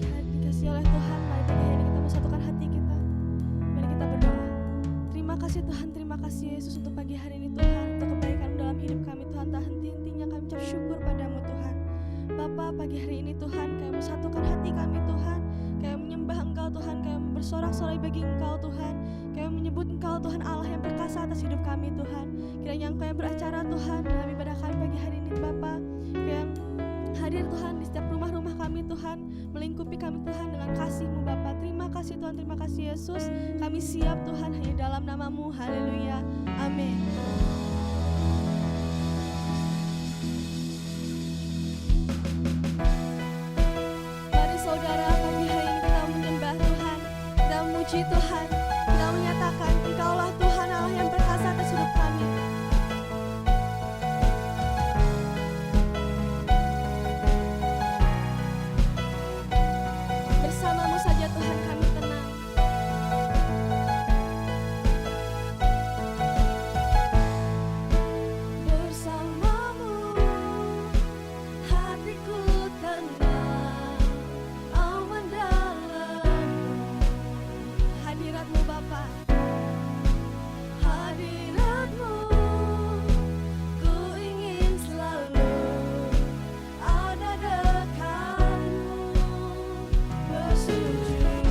dikasihi oleh Tuhan, mari pagi hari ini kita menyatukan hati kita. Mari kita berdoa. Terima kasih Tuhan, terima kasih Yesus untuk pagi hari ini Tuhan, untuk kebaikan dalam hidup kami Tuhan, tak henti-hentinya kami ucap syukur padamu Tuhan. Bapa, pagi hari ini Tuhan, kami menyatukan hati kami Tuhan, kami menyembah Engkau Tuhan, kami bersorak-sorai bagi Engkau Tuhan, kami menyebut Engkau Tuhan Allah yang perkasa atas hidup kami Tuhan. Kiranya Engkau yang beracara Tuhan dalam ibadah kami pagi hari ini Bapa, yang hadir Tuhan di setiap rumah-rumah kami Tuhan, melingkupi kami Tuhan dengan kasih-Mu Bapa. Terima kasih Tuhan, terima kasih Yesus. Kami siap Tuhan hanya dalam nama-Mu. Haleluya. Amin. Mari saudara, pagi hari ini kita menyembah Tuhan, kita memuji Tuhan, kita menyatakan Engkaulah Tuhan Allah yang perkasa atas hidup kami. Bersama-Mu saja Tuhan kami tenang. Bersama-Mu hatiku tenang, aman dalam hadirat-Mu Bapa. Hadirat-Mu ku ingin selalu ada dekat-Mu, bersujud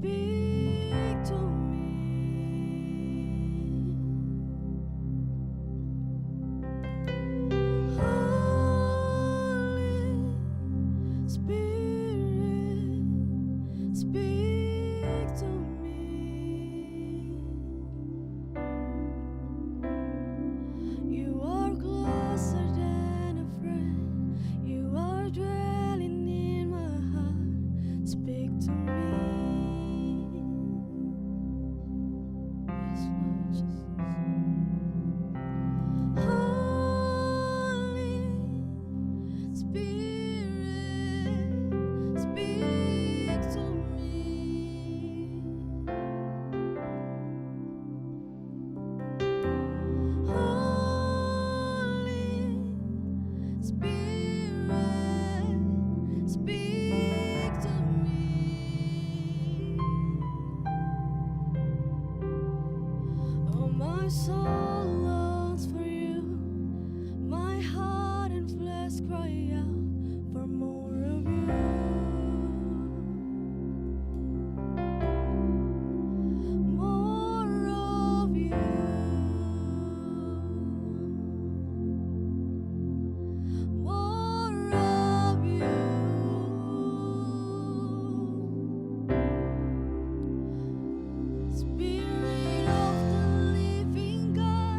Speak to me. Holy Spirit, speak to me. You are closer than a friend. You are dwelling in my heart. Speak to me. Yes, Lord Jesus. Holy Spirit, speak to me. Holy Spirit, speak to me. Oh, my soul longs for you. My heart and flesh cry out for more of you. More of you. More of you. Spirit of the living God.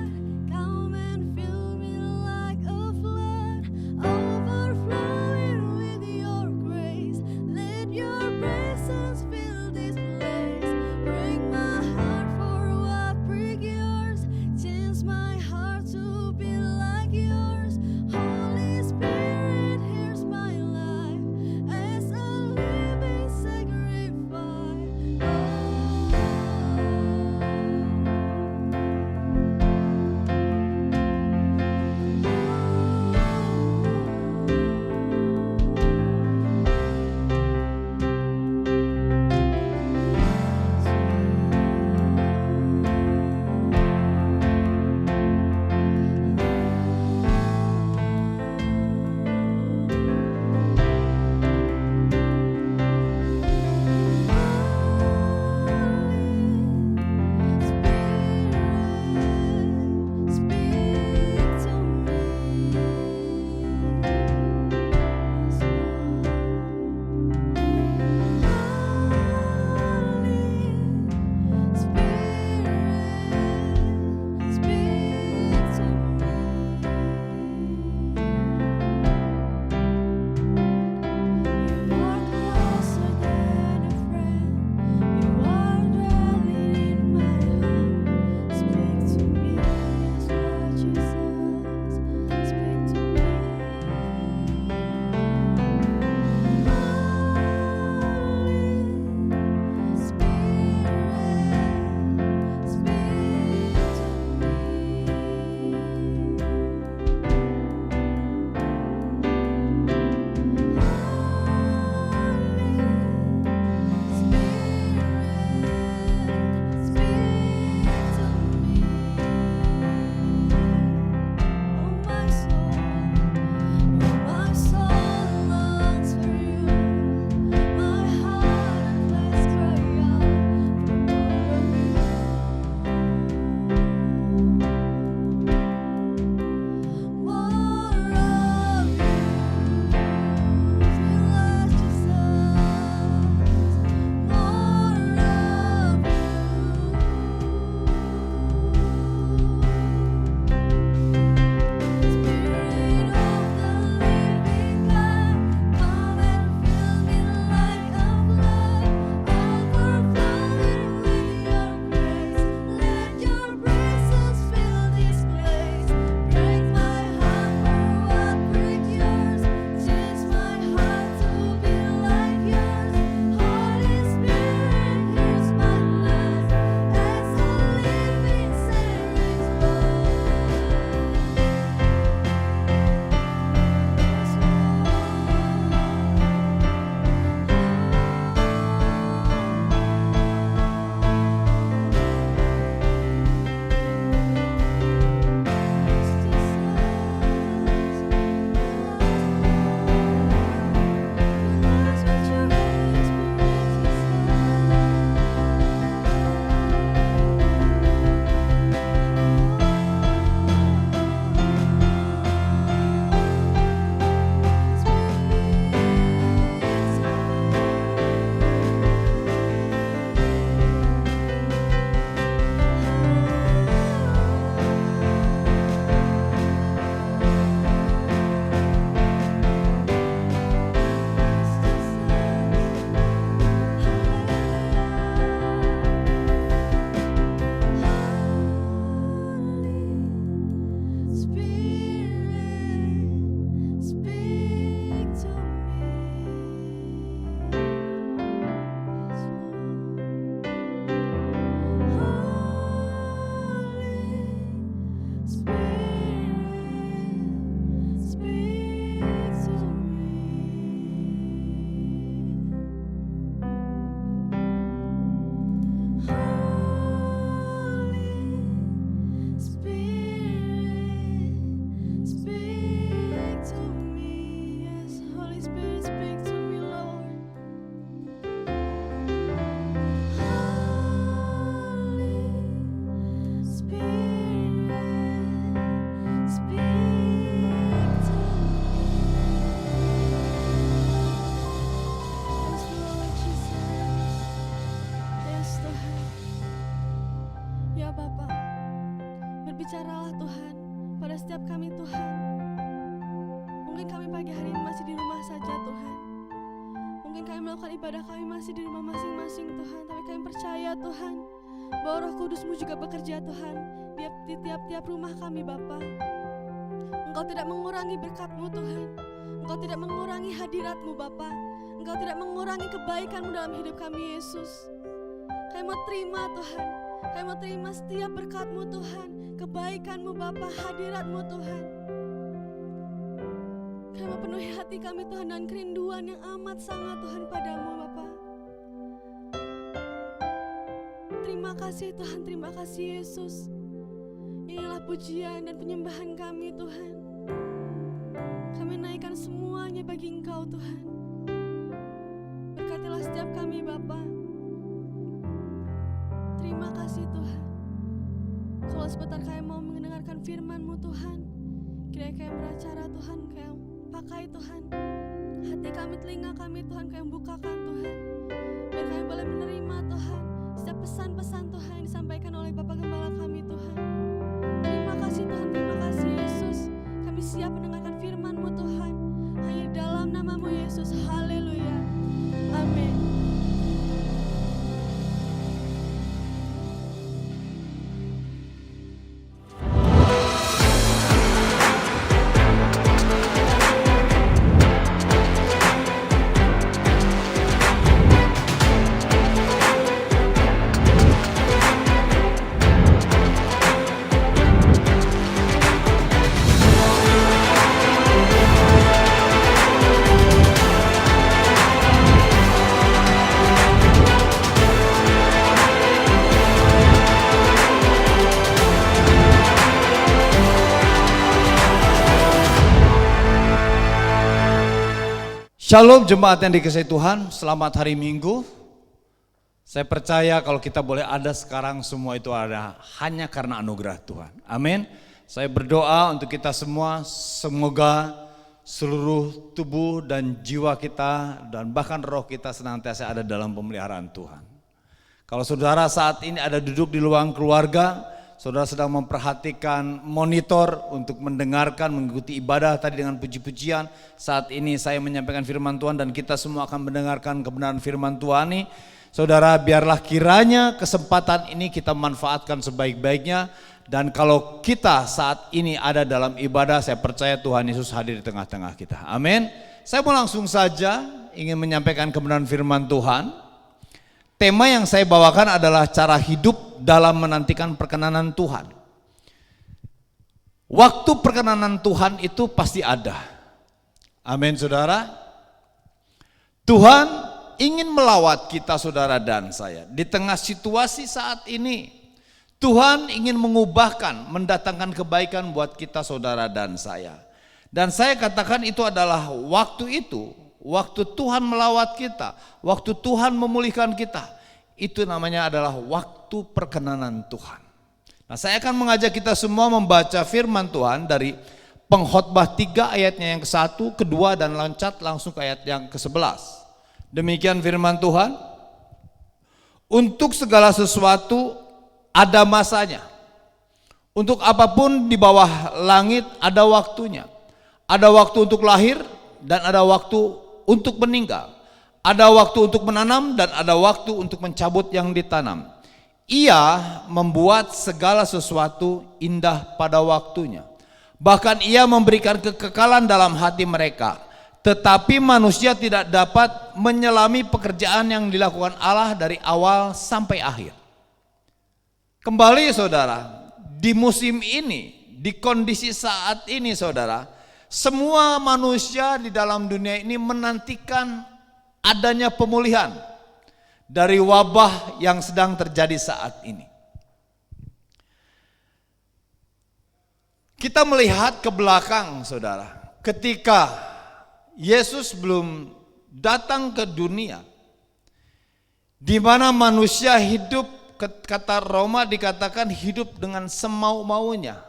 berbicaralah Tuhan pada setiap kami Tuhan. Mungkin kami pagi hari ini masih di rumah saja Tuhan. Mungkin kami melakukan ibadah kami masih di rumah masing-masing Tuhan. Tapi kami percaya Tuhan bahwa Roh Kudus-Mu juga bekerja Tuhan di tiap-tiap rumah kami Bapa. Engkau tidak mengurangi berkat-Mu Tuhan. Engkau tidak mengurangi hadirat-Mu Bapa. Engkau tidak mengurangi kebaikan-Mu dalam hidup kami Yesus. Kami mau terima Tuhan. Kami mau terima setiap berkat-Mu Tuhan. Kebaikan-Mu Bapa, hadirat-Mu Tuhan. Kami mau penuhi hati kami Tuhan dengan kerinduan yang amat sangat Tuhan padamu Bapa. Terima kasih Tuhan, terima kasih Yesus. Inilah pujian dan penyembahan kami Tuhan. Kami naikkan semuanya bagi Engkau Tuhan. Berkatilah setiap kami Bapa. Terima kasih Tuhan. Kalau sebentar kami mau mendengarkan firman-Mu Tuhan, kiranya kami beracara Tuhan, kami pakai Tuhan. Hati kami, telinga kami Tuhan, kami bukakan Tuhan. Biar kami boleh menerima Tuhan setiap pesan-pesan Tuhan yang disampaikan oleh Bapak Gembala kami Tuhan. Terima kasih Tuhan, terima kasih Yesus. Kami siap mendengarkan firman-Mu Tuhan. Hanya dalam nama-Mu Yesus, haleluya, amin. Shalom jemaat yang dikasihi Tuhan, selamat hari Minggu. Saya percaya kalau kita boleh ada sekarang semua itu ada hanya karena anugerah Tuhan. Amin. Saya berdoa untuk kita semua, semoga seluruh tubuh dan jiwa kita dan bahkan roh kita senantiasa ada dalam pemeliharaan Tuhan. Kalau saudara saat ini ada duduk di ruang keluarga, saudara sedang memperhatikan monitor untuk mendengarkan, mengikuti ibadah tadi dengan puji-pujian. Saat ini saya menyampaikan firman Tuhan dan kita semua akan mendengarkan kebenaran firman Tuhan ini. Saudara, biarlah kiranya kesempatan ini kita manfaatkan sebaik-baiknya. Dan kalau kita saat ini ada dalam ibadah, saya percaya Tuhan Yesus hadir di tengah-tengah kita. Amin. Saya mau langsung saja ingin menyampaikan kebenaran firman Tuhan. Tema yang saya bawakan adalah cara hidup dalam menantikan perkenanan Tuhan. Waktu perkenanan Tuhan itu pasti ada. Amin saudara. Tuhan ingin melawat kita saudara dan saya. Di tengah situasi saat ini, Tuhan ingin mengubahkan, mendatangkan kebaikan buat kita saudara dan saya. Dan saya katakan itu adalah waktu itu. Waktu Tuhan melawat kita, waktu Tuhan memulihkan kita, itu namanya adalah waktu perkenanan Tuhan. Nah, saya akan mengajak kita semua membaca firman Tuhan dari Pengkhotbah 3 ayatnya yang ke-1, ke-2 dan loncat langsung ke ayat yang ke-11. Demikian firman Tuhan. Untuk segala sesuatu ada masanya. Untuk apapun di bawah langit ada waktunya. Ada waktu untuk lahir dan ada waktu untuk meninggal, ada waktu untuk menanam dan ada waktu untuk mencabut yang ditanam. Ia membuat segala sesuatu indah pada waktunya. Bahkan ia memberikan kekekalan dalam hati mereka. Tetapi manusia tidak dapat menyelami pekerjaan yang dilakukan Allah dari awal sampai akhir. Kembali saudara, di musim ini, di kondisi saat ini saudara, semua manusia di dalam dunia ini menantikan adanya pemulihan dari wabah yang sedang terjadi saat ini. Kita melihat ke belakang saudara, ketika Yesus belum datang ke dunia, di mana manusia hidup, kata Roma dikatakan hidup dengan semau-maunya.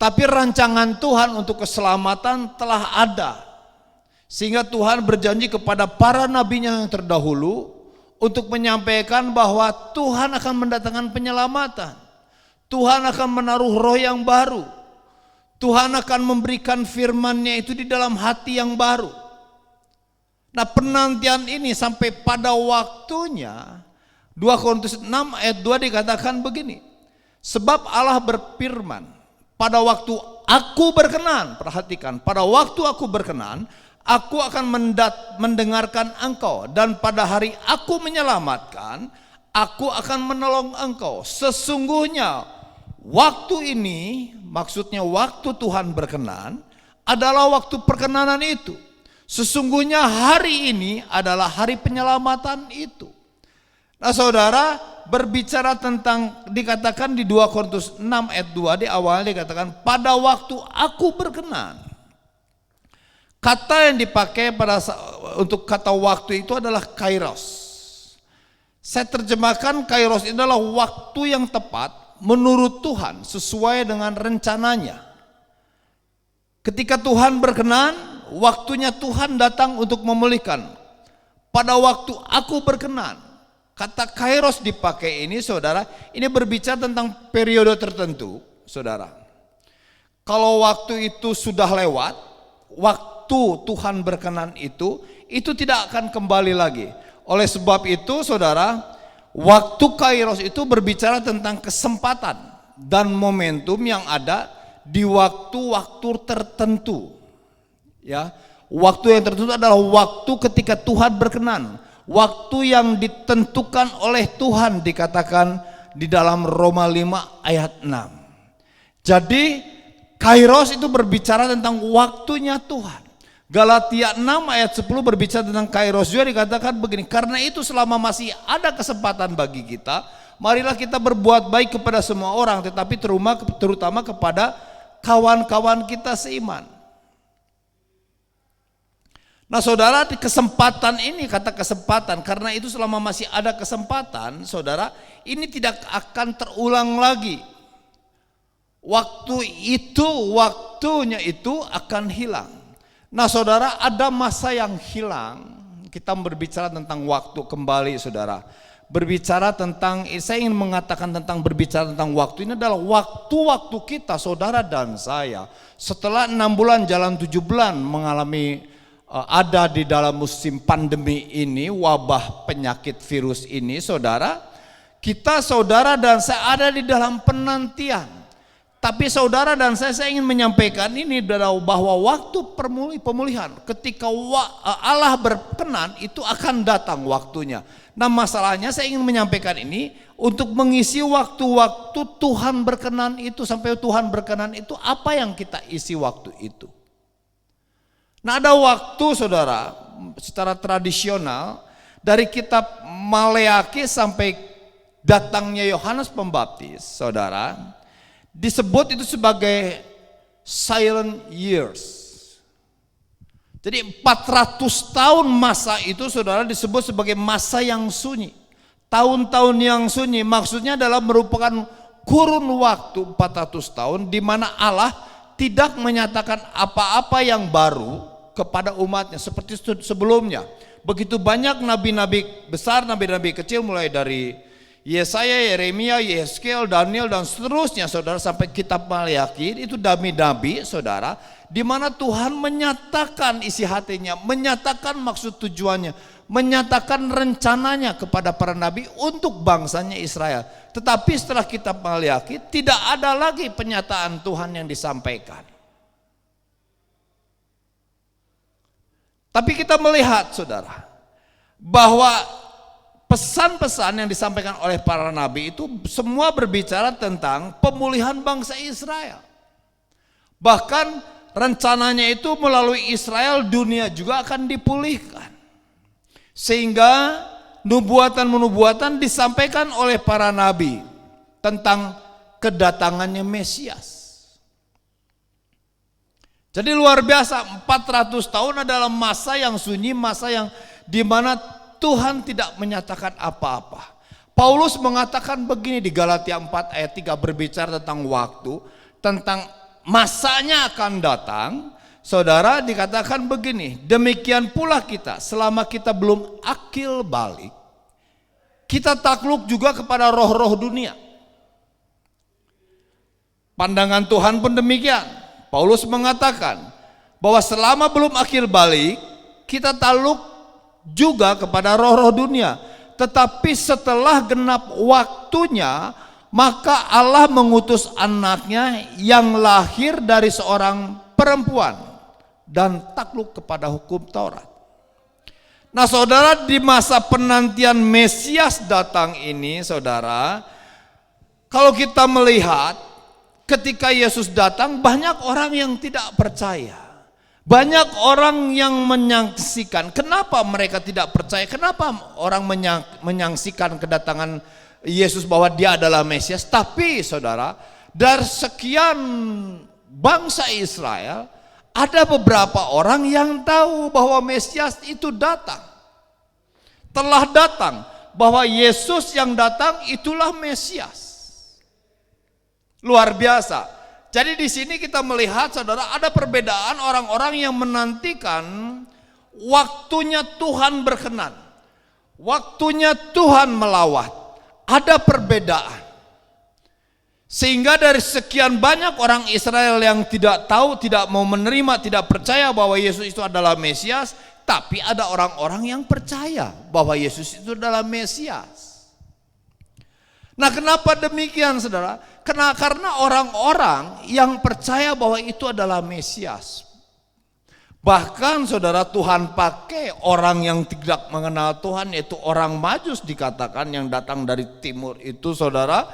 Tapi rancangan Tuhan untuk keselamatan telah ada. Sehingga Tuhan berjanji kepada para nabinya yang terdahulu untuk menyampaikan bahwa Tuhan akan mendatangkan penyelamatan. Tuhan akan menaruh roh yang baru. Tuhan akan memberikan firman-Nya itu di dalam hati yang baru. Nah, penantian ini sampai pada waktunya 2 Korintus 6 ayat 2 dikatakan begini. Sebab Allah berfirman, pada waktu aku berkenan, perhatikan, pada waktu aku berkenan, aku akan mendengarkan engkau, dan pada hari aku menyelamatkan, aku akan menolong engkau. Sesungguhnya waktu ini, maksudnya waktu Tuhan berkenan, adalah waktu perkenanan itu. Sesungguhnya hari ini adalah hari penyelamatan itu. Nah, saudara, berbicara tentang, dikatakan di 2 Korintus 6 ayat 2 di awalnya dikatakan pada waktu aku berkenan. Kata yang dipakai untuk kata waktu itu adalah kairos. Saya terjemahkan kairos itu adalah waktu yang tepat menurut Tuhan sesuai dengan rencananya. Ketika Tuhan berkenan, waktunya Tuhan datang untuk memulihkan. Pada waktu aku berkenan. Kata kairos dipakai ini, saudara, ini berbicara tentang periode tertentu, saudara. Kalau waktu itu sudah lewat, waktu Tuhan berkenan itu tidak akan kembali lagi. Oleh sebab itu, saudara, waktu kairos itu berbicara tentang kesempatan dan momentum yang ada di waktu-waktu tertentu. Ya, waktu yang tertentu adalah waktu ketika Tuhan berkenan. Waktu yang ditentukan oleh Tuhan dikatakan di dalam Roma 5 ayat 6. Jadi kairos itu berbicara tentang waktunya Tuhan. Galatia 6 ayat 10 berbicara tentang kairos juga, dikatakan begini, karena itu selama masih ada kesempatan bagi kita, marilah kita berbuat baik kepada semua orang, tetapi terutama kepada kawan-kawan kita seiman. Nah, saudara, di kesempatan ini, kata kesempatan, karena itu selama masih ada kesempatan, saudara, ini tidak akan terulang lagi. Waktunya itu akan hilang. Nah, saudara, ada masa yang hilang. Kita berbicara tentang waktu kembali, saudara. Berbicara tentang, saya ingin mengatakan tentang berbicara tentang waktu, ini adalah waktu-waktu kita, saudara dan saya. Setelah 6 bulan, jalan 7 bulan mengalami ada di dalam musim pandemi ini, wabah penyakit virus ini, saudara, kita, saudara dan saya ada di dalam penantian. Tapi saudara dan saya ingin menyampaikan ini adalah bahwa waktu pemulihan, ketika Allah berkenan, itu akan datang waktunya. Nah, masalahnya saya ingin menyampaikan ini untuk mengisi waktu-waktu Tuhan berkenan itu, sampai Tuhan berkenan itu, apa yang kita isi waktu itu. Nah, ada waktu, saudara, secara tradisional dari kitab Maleakhi sampai datangnya Yohanes Pembaptis, saudara, disebut itu sebagai silent years. Jadi 400 tahun masa itu, saudara, disebut sebagai masa yang sunyi. Tahun-tahun yang sunyi maksudnya adalah merupakan kurun waktu 400 tahun di mana Allah tidak menyatakan apa-apa yang baru kepada umatnya seperti sebelumnya. Begitu banyak nabi-nabi besar, nabi-nabi kecil, mulai dari Yesaya, Yeremia, Yeskel, Daniel dan seterusnya, saudara, sampai kitab Maleakhi, itu nabi-nabi, saudara, di mana Tuhan menyatakan isi hatinya, menyatakan maksud tujuannya, menyatakan rencananya kepada para nabi untuk bangsanya Israel. Tetapi setelah kitab Maleakhi tidak ada lagi penyataan Tuhan yang disampaikan. Tapi kita melihat, saudara, bahwa pesan-pesan yang disampaikan oleh para nabi itu semua berbicara tentang pemulihan bangsa Israel. Bahkan rencananya itu melalui Israel dunia juga akan dipulihkan. Sehingga nubuatan-nubuatan disampaikan oleh para nabi tentang kedatangannya Mesias. Jadi luar biasa, 400 tahun adalah masa yang sunyi, masa yang dimana Tuhan tidak menyatakan apa-apa. Paulus mengatakan begini di Galatia 4 ayat 3 berbicara tentang waktu, tentang masanya akan datang. Saudara, dikatakan begini, demikian pula kita selama kita belum akil balik, kita takluk juga kepada roh-roh dunia. Pandangan Tuhan pun demikian. Paulus mengatakan bahwa selama belum akhir balik, kita takluk juga kepada roh-roh dunia. Tetapi setelah genap waktunya, maka Allah mengutus anaknya yang lahir dari seorang perempuan dan takluk kepada hukum Taurat. Nah saudara, di masa penantian Mesias datang ini saudara, kalau kita melihat ketika Yesus datang, banyak orang yang tidak percaya. Banyak orang yang menyaksikan. Kenapa mereka tidak percaya? Kenapa orang menyaksikan kedatangan Yesus bahwa dia adalah Mesias? Tapi saudara, dari sekian bangsa Israel, ada beberapa orang yang tahu bahwa Mesias itu datang. Telah datang, bahwa Yesus yang datang itulah Mesias. Luar biasa. Jadi di sini kita melihat saudara, ada perbedaan orang-orang yang menantikan waktunya Tuhan berkenan. Waktunya Tuhan melawat. Ada perbedaan. Sehingga dari sekian banyak orang Israel yang tidak tahu, tidak mau menerima, tidak percaya bahwa Yesus itu adalah Mesias, tapi ada orang-orang yang percaya bahwa Yesus itu adalah Mesias. Nah, kenapa demikian saudara? Karena orang-orang yang percaya bahwa itu adalah Mesias. Bahkan saudara, Tuhan pakai orang yang tidak mengenal Tuhan, yaitu orang Majus dikatakan yang datang dari timur itu saudara.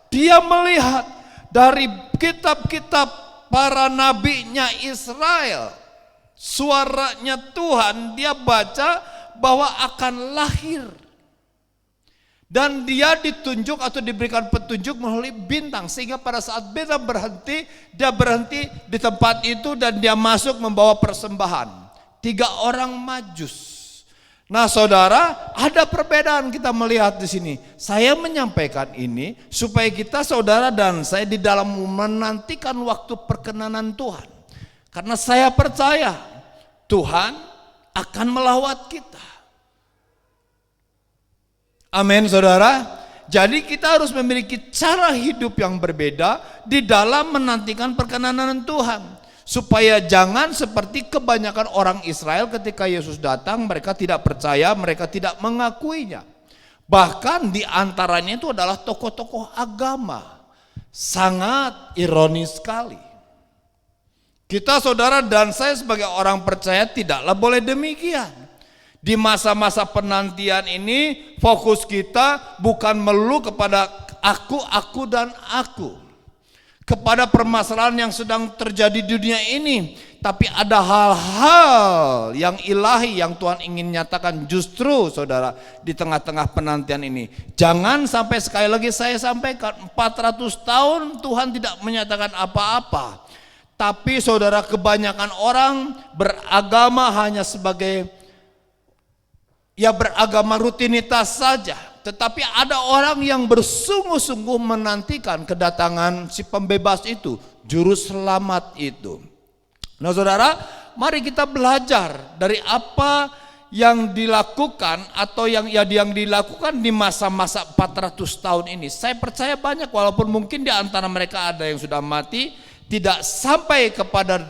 Dia melihat dari kitab-kitab para nabinya Israel, suaranya Tuhan, dia baca bahwa akan lahir. Dan dia ditunjuk atau diberikan petunjuk melalui bintang. Sehingga pada saat bintang berhenti, dia berhenti di tempat itu dan dia masuk membawa persembahan. 3 orang Majus. Nah saudara, ada perbedaan kita melihat di sini. Saya menyampaikan ini supaya kita saudara dan saya di dalam menantikan waktu perkenanan Tuhan. Karena saya percaya Tuhan akan melawat kita. Amin saudara. Jadi kita harus memiliki cara hidup yang berbeda di dalam menantikan perkenanan Tuhan. Supaya jangan seperti kebanyakan orang Israel ketika Yesus datang, mereka tidak percaya, mereka tidak mengakuinya. Bahkan di antaranya itu adalah tokoh-tokoh agama. Sangat ironis sekali. Kita saudara dan saya sebagai orang percaya tidaklah boleh demikian. Di masa-masa penantian ini fokus kita bukan melulu kepada aku dan aku. Kepada permasalahan yang sedang terjadi di dunia ini. Tapi ada hal-hal yang ilahi yang Tuhan ingin nyatakan justru saudara di tengah-tengah penantian ini. Jangan sampai sekali lagi saya sampaikan 400 tahun Tuhan tidak menyatakan apa-apa. Tapi saudara kebanyakan orang beragama hanya sebagai beragama rutinitas saja. Tetapi ada orang yang bersungguh-sungguh menantikan kedatangan si pembebas itu, juru selamat itu. Nah saudara, mari kita belajar dari apa yang dilakukan atau yang dilakukan di masa-masa 400 tahun ini. Saya percaya banyak, walaupun mungkin di antara mereka ada yang sudah mati, tidak sampai kepada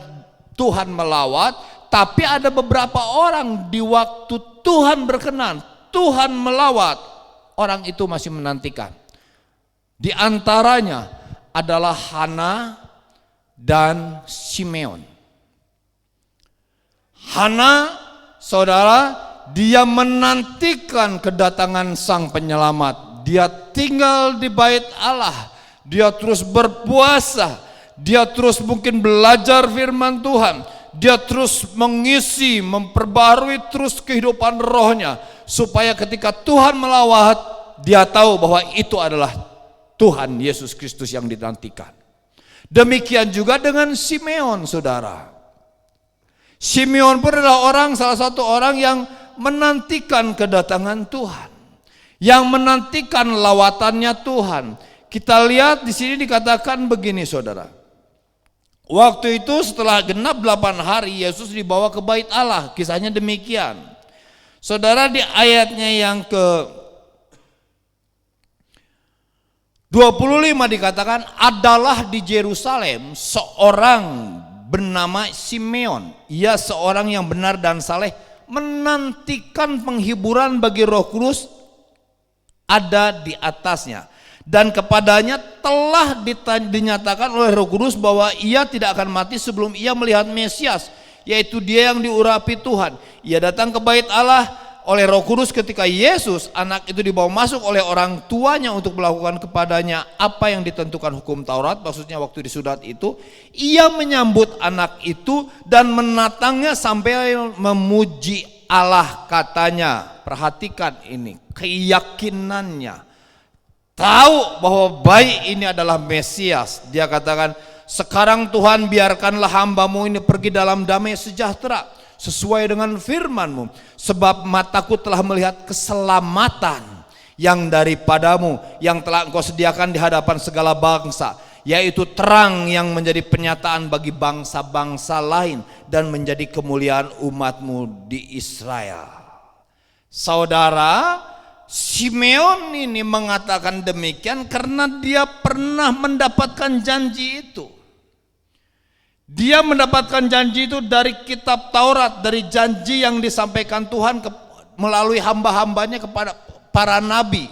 Tuhan melawat, tapi ada beberapa orang di waktu Tuhan berkenan, Tuhan melawat, orang itu masih menantikan. Di antaranya adalah Hana dan Simeon. Hana, saudara, dia menantikan kedatangan Sang Penyelamat. Dia tinggal di bait Allah, dia terus berpuasa, dia terus mungkin belajar firman Tuhan. Dia terus mengisi, memperbarui terus kehidupan rohnya. Supaya ketika Tuhan melawat, dia tahu bahwa itu adalah Tuhan Yesus Kristus yang dinantikan. Demikian juga dengan Simeon saudara. Simeon pun adalah salah satu orang yang menantikan kedatangan Tuhan. Yang menantikan lawatannya Tuhan. Kita lihat di sini dikatakan begini saudara. Waktu itu setelah genap 8 hari Yesus dibawa ke bait Allah. Kisahnya demikian. Saudara, di ayatnya yang 25 dikatakan, adalah di Yerusalem seorang bernama Simeon. Ia seorang yang benar dan saleh, menantikan penghiburan bagi Roh Kudus ada di atasnya. Dan kepadanya telah dinyatakan oleh Roh Kudus bahwa ia tidak akan mati sebelum ia melihat Mesias, yaitu dia yang diurapi Tuhan. Ia datang ke bait Allah oleh Roh Kudus ketika Yesus anak itu dibawa masuk oleh orang tuanya untuk melakukan kepadanya apa yang ditentukan hukum Taurat. Maksudnya waktu disudat itu, ia menyambut anak itu dan menatangnya sampai memuji Allah, katanya. Perhatikan ini, keyakinannya, tahu bahwa bayi ini adalah Mesias. Dia katakan, sekarang Tuhan biarkanlah hambamu ini pergi dalam damai sejahtera sesuai dengan firman-Mu, sebab mataku telah melihat keselamatan yang daripadamu, yang telah Engkau sediakan di hadapan segala bangsa, yaitu terang yang menjadi penyataan bagi bangsa-bangsa lain dan menjadi kemuliaan umat-Mu di Israel. Saudara, Simeon ini mengatakan demikian karena dia pernah mendapatkan janji itu. Dia mendapatkan janji itu dari kitab Taurat, dari janji yang disampaikan Tuhan melalui hamba-hambanya kepada para nabi.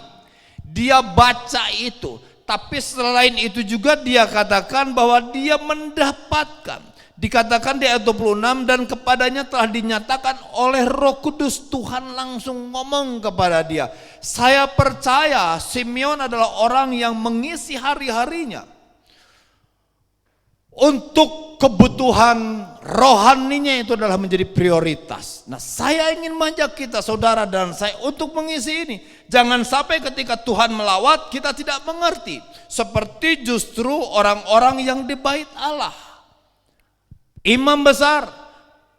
Dia baca itu, tapi selain itu juga dia katakan bahwa dia mendapatkan. Dikatakan di ayat 26, dan kepadanya telah dinyatakan oleh Roh Kudus. Tuhan langsung ngomong kepada dia. Saya percaya Simeon adalah orang yang mengisi hari-harinya untuk kebutuhan rohaninya itu adalah menjadi prioritas. Nah, saya ingin mengajak kita, saudara dan saya, untuk mengisi ini. Jangan sampai ketika Tuhan melawat kita tidak mengerti. Seperti justru orang-orang yang di bait Allah, imam besar,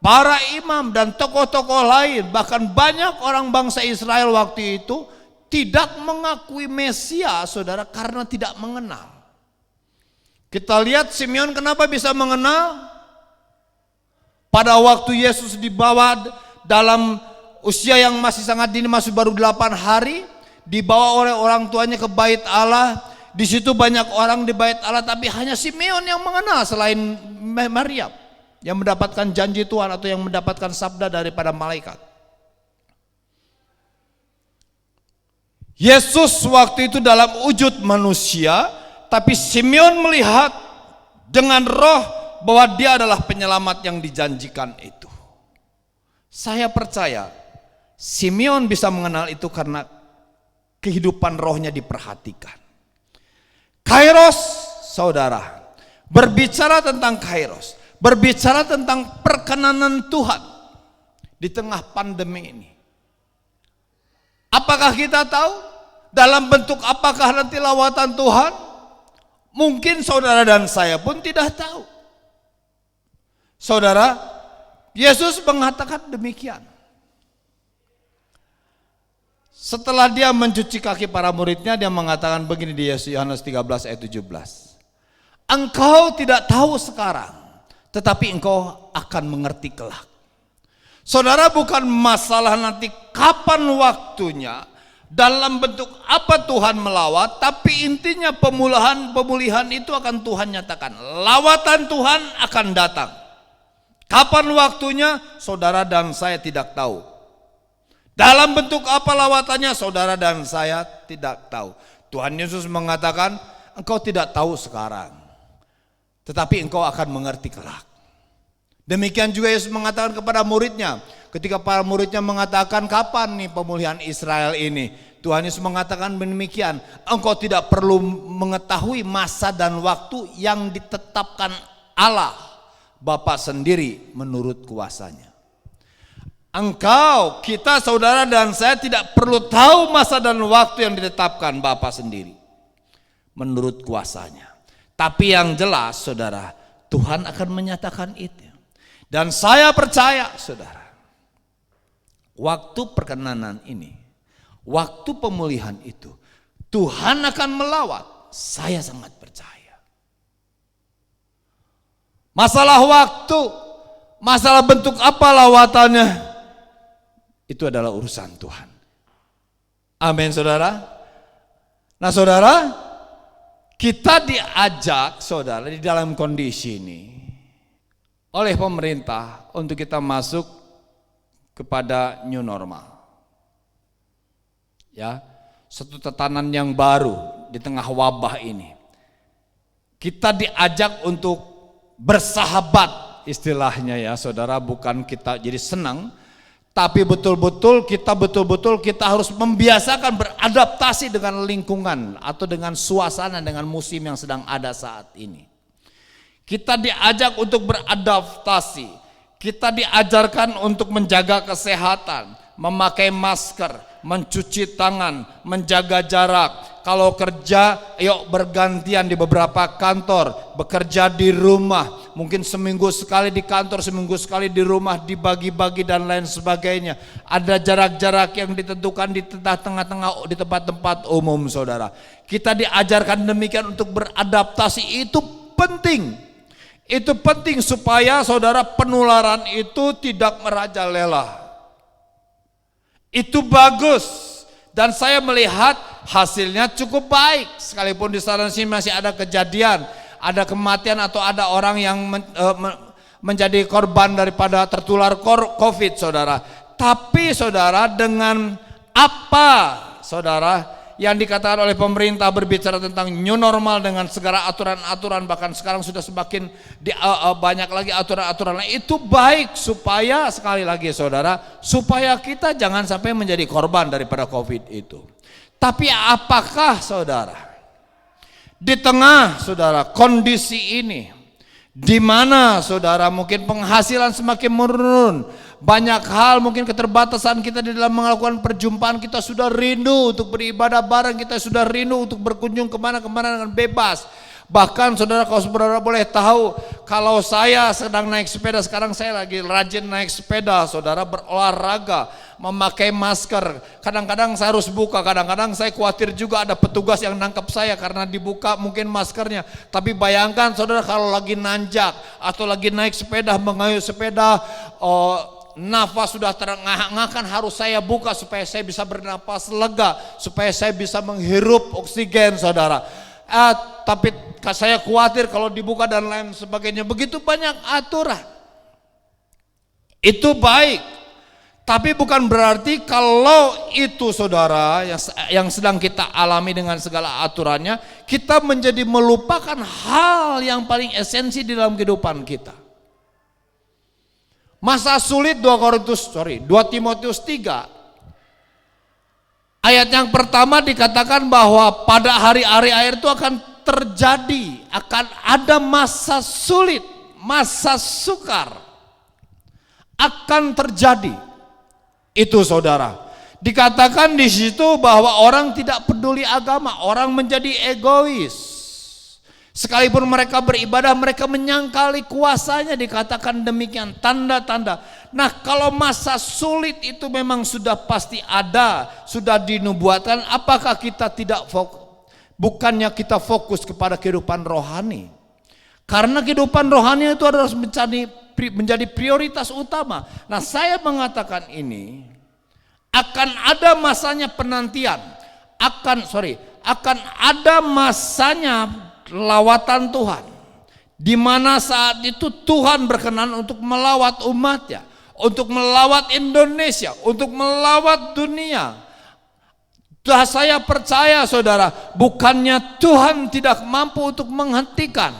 para imam dan tokoh-tokoh lain, bahkan banyak orang bangsa Israel waktu itu tidak mengakui Mesias, saudara, karena tidak mengenal. Kita lihat Simeon kenapa bisa mengenal. Pada waktu Yesus dibawa dalam usia yang masih sangat dini, masih baru 8 hari, dibawa oleh orang tuanya ke bait Allah. Di situ banyak orang di bait Allah, tapi hanya Simeon yang mengenal selain Maryam yang mendapatkan janji Tuhan atau yang mendapatkan sabda daripada malaikat. Yesus waktu itu dalam wujud manusia, tapi Simeon melihat dengan roh bahwa dia adalah penyelamat yang dijanjikan itu. Saya percaya Simeon bisa mengenal itu karena kehidupan rohnya diperhatikan. Kairos, saudara, berbicara tentang Kairos, berbicara tentang perkenanan Tuhan di tengah pandemi ini. Apakah kita tahu dalam bentuk apakah nanti lawatan Tuhan? Mungkin saudara dan saya pun tidak tahu. Saudara, Yesus mengatakan demikian. Setelah dia mencuci kaki para muridnya, dia mengatakan begini di Yohanes 13 ayat 17. Engkau tidak tahu sekarang, tetapi engkau akan mengerti kelak. Saudara, bukan masalah nanti kapan waktunya, dalam bentuk apa Tuhan melawat, tapi intinya pemulihan itu akan Tuhan nyatakan. Lawatan Tuhan akan datang. Kapan waktunya, saudara dan saya tidak tahu. Dalam bentuk apa lawatannya, saudara dan saya tidak tahu. Tuhan Yesus mengatakan, engkau tidak tahu sekarang, tetapi engkau akan mengerti kelak. Demikian juga Yesus mengatakan kepada muridnya, ketika para muridnya mengatakan kapan nih pemulihan Israel ini, Tuhan Yesus mengatakan demikian, engkau tidak perlu mengetahui masa dan waktu yang ditetapkan Allah Bapa sendiri menurut kuasanya. Engkau, kita, saudara dan saya tidak perlu tahu masa dan waktu yang ditetapkan Bapa sendiri menurut kuasanya. Tapi yang jelas, saudara, Tuhan akan menyatakan itu. Dan saya percaya, saudara, waktu perkenanan ini, waktu pemulihan itu, Tuhan akan melawat. Saya sangat percaya. Masalah waktu, masalah bentuk apa lawatannya, itu adalah urusan Tuhan. Amin, saudara. Nah, saudara, Kita diajak, saudara, di dalam kondisi ini oleh pemerintah untuk kita masuk kepada new normal. Ya, satu tatanan yang baru di tengah wabah ini. Kita diajak untuk bersahabat, istilahnya ya, saudara, bukan kita jadi senang, tapi betul-betul kita harus membiasakan beradaptasi dengan lingkungan atau dengan suasana, dengan musim yang sedang ada saat ini. Kita diajak untuk beradaptasi. Kita diajarkan untuk menjaga kesehatan, memakai masker, mencuci tangan, menjaga jarak. Kalau kerja, yuk bergantian di beberapa kantor, bekerja di rumah. Mungkin seminggu sekali di kantor, seminggu sekali di rumah, dibagi-bagi dan lain sebagainya. Ada jarak-jarak yang ditentukan di tengah-tengah di tempat-tempat umum, saudara. Kita diajarkan demikian untuk beradaptasi, itu penting. Itu penting supaya saudara penularan itu tidak merajalela. Itu bagus. Dan saya melihat hasilnya cukup baik. Sekalipun di sana sini masih ada kejadian, ada kematian atau ada orang yang menjadi korban daripada tertular COVID, saudara. Tapi saudara, dengan apa, saudara, yang dikatakan oleh pemerintah berbicara tentang new normal dengan segala aturan-aturan, bahkan sekarang sudah semakin banyak lagi aturan-aturan, itu baik supaya, sekali lagi saudara, supaya kita jangan sampai menjadi korban daripada COVID itu. Tapi apakah saudara, di tengah saudara kondisi ini, di mana saudara mungkin penghasilan semakin menurun, banyak hal mungkin keterbatasan kita di dalam melakukan perjumpaan, kita sudah rindu untuk beribadah bareng, kita sudah rindu untuk berkunjung kemana-kemana dengan bebas. Bahkan saudara, kalau saudara boleh tahu, kalau saya sedang naik sepeda, sekarang saya lagi rajin naik sepeda, saudara, berolahraga, memakai masker. Kadang-kadang saya harus buka, kadang-kadang saya khawatir juga ada petugas yang nangkap saya karena dibuka mungkin maskernya. Tapi bayangkan saudara, kalau lagi nanjak atau lagi naik sepeda, mengayuh sepeda, nafas sudah terengah-engah, kan harus saya buka supaya saya bisa bernapas lega, supaya saya bisa menghirup oksigen, saudara. Tapi saya khawatir kalau dibuka dan lain sebagainya. Begitu banyak aturan. Itu baik, tapi bukan berarti kalau itu saudara yang sedang kita alami dengan segala aturannya, kita menjadi melupakan hal yang paling esensi di dalam kehidupan kita. Masa sulit 2 Timotius 3 ayat yang pertama dikatakan bahwa pada hari-hari akhir itu akan terjadi, akan ada masa sulit, masa sukar akan terjadi. Itu saudara, dikatakan di situ bahwa orang tidak peduli agama, orang menjadi egois. Sekalipun mereka beribadah, mereka menyangkali kuasanya, dikatakan demikian, tanda-tanda. Nah, kalau masa sulit itu memang sudah pasti ada, sudah dinubuatkan, apakah kita tidak bukannya kita fokus kepada kehidupan rohani? Karena kehidupan rohani itu harus menjadi prioritas utama. Nah, saya mengatakan ini akan ada masanya penantian, akan ada masanya lawatan Tuhan, di mana saat itu Tuhan berkenan untuk melawat umatnya, untuk melawat Indonesia, untuk melawat dunia. Saya percaya saudara, bukannya Tuhan tidak mampu untuk menghentikan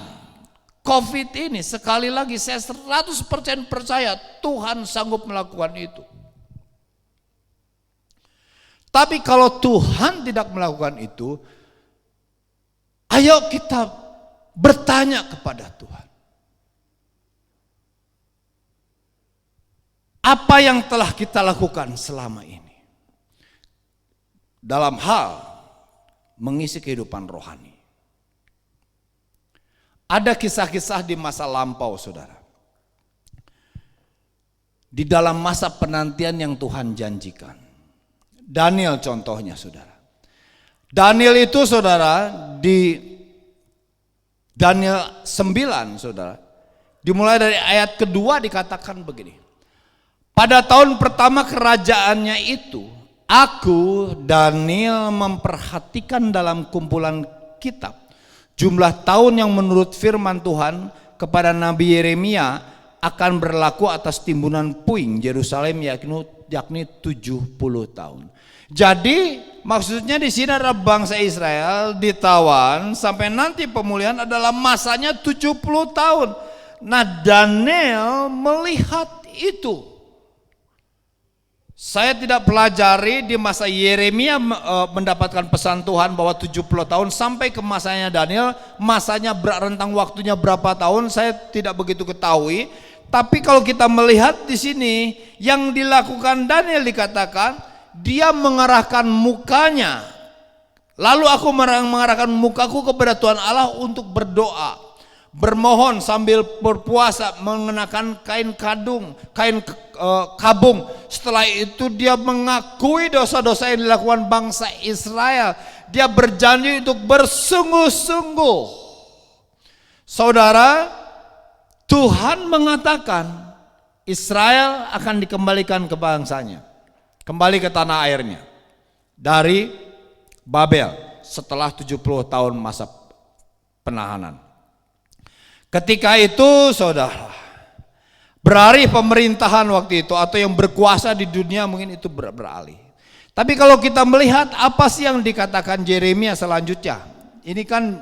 COVID ini. Sekali lagi saya 100% percaya Tuhan sanggup melakukan itu. Tapi kalau Tuhan tidak melakukan itu, ayo kita bertanya kepada Tuhan. Apa yang telah kita lakukan selama ini dalam hal mengisi kehidupan rohani? Ada kisah-kisah di masa lampau, saudara. Di dalam masa penantian yang Tuhan janjikan. Daniel contohnya, saudara. Daniel itu saudara, di Daniel 9 saudara, dimulai dari ayat kedua dikatakan begini. Pada tahun pertama kerajaannya itu, aku Daniel memperhatikan dalam kumpulan kitab Jumlah tahun yang menurut firman Tuhan kepada Nabi Yeremia akan berlaku atas timbunan puing Yerusalem yakni 70 tahun. Jadi maksudnya di sini adalah bangsa Israel ditawan sampai nanti pemulihan adalah masanya 70 tahun. Nah, Daniel melihat itu. Saya tidak pelajari di masa Yeremia mendapatkan pesan Tuhan bahwa 70 tahun sampai ke masanya Daniel, masanya rentang waktunya berapa tahun saya tidak begitu ketahui. Tapi kalau kita melihat di sini yang dilakukan Daniel dikatakan dia mengarahkan mukanya. Lalu aku mengarahkan mukaku kepada Tuhan Allah untuk berdoa, bermohon sambil berpuasa, mengenakan kain kabung. Setelah itu dia mengakui dosa-dosa yang dilakukan bangsa Israel. Dia berjanji untuk bersungguh-sungguh. Saudara, Tuhan mengatakan Israel akan dikembalikan ke bangsanya, kembali ke tanah airnya dari Babel setelah 70 tahun masa penahanan. Ketika itu saudara, beralih pemerintahan waktu itu atau yang berkuasa di dunia mungkin itu beralih. Tapi kalau kita melihat apa sih yang dikatakan Yeremia selanjutnya, ini kan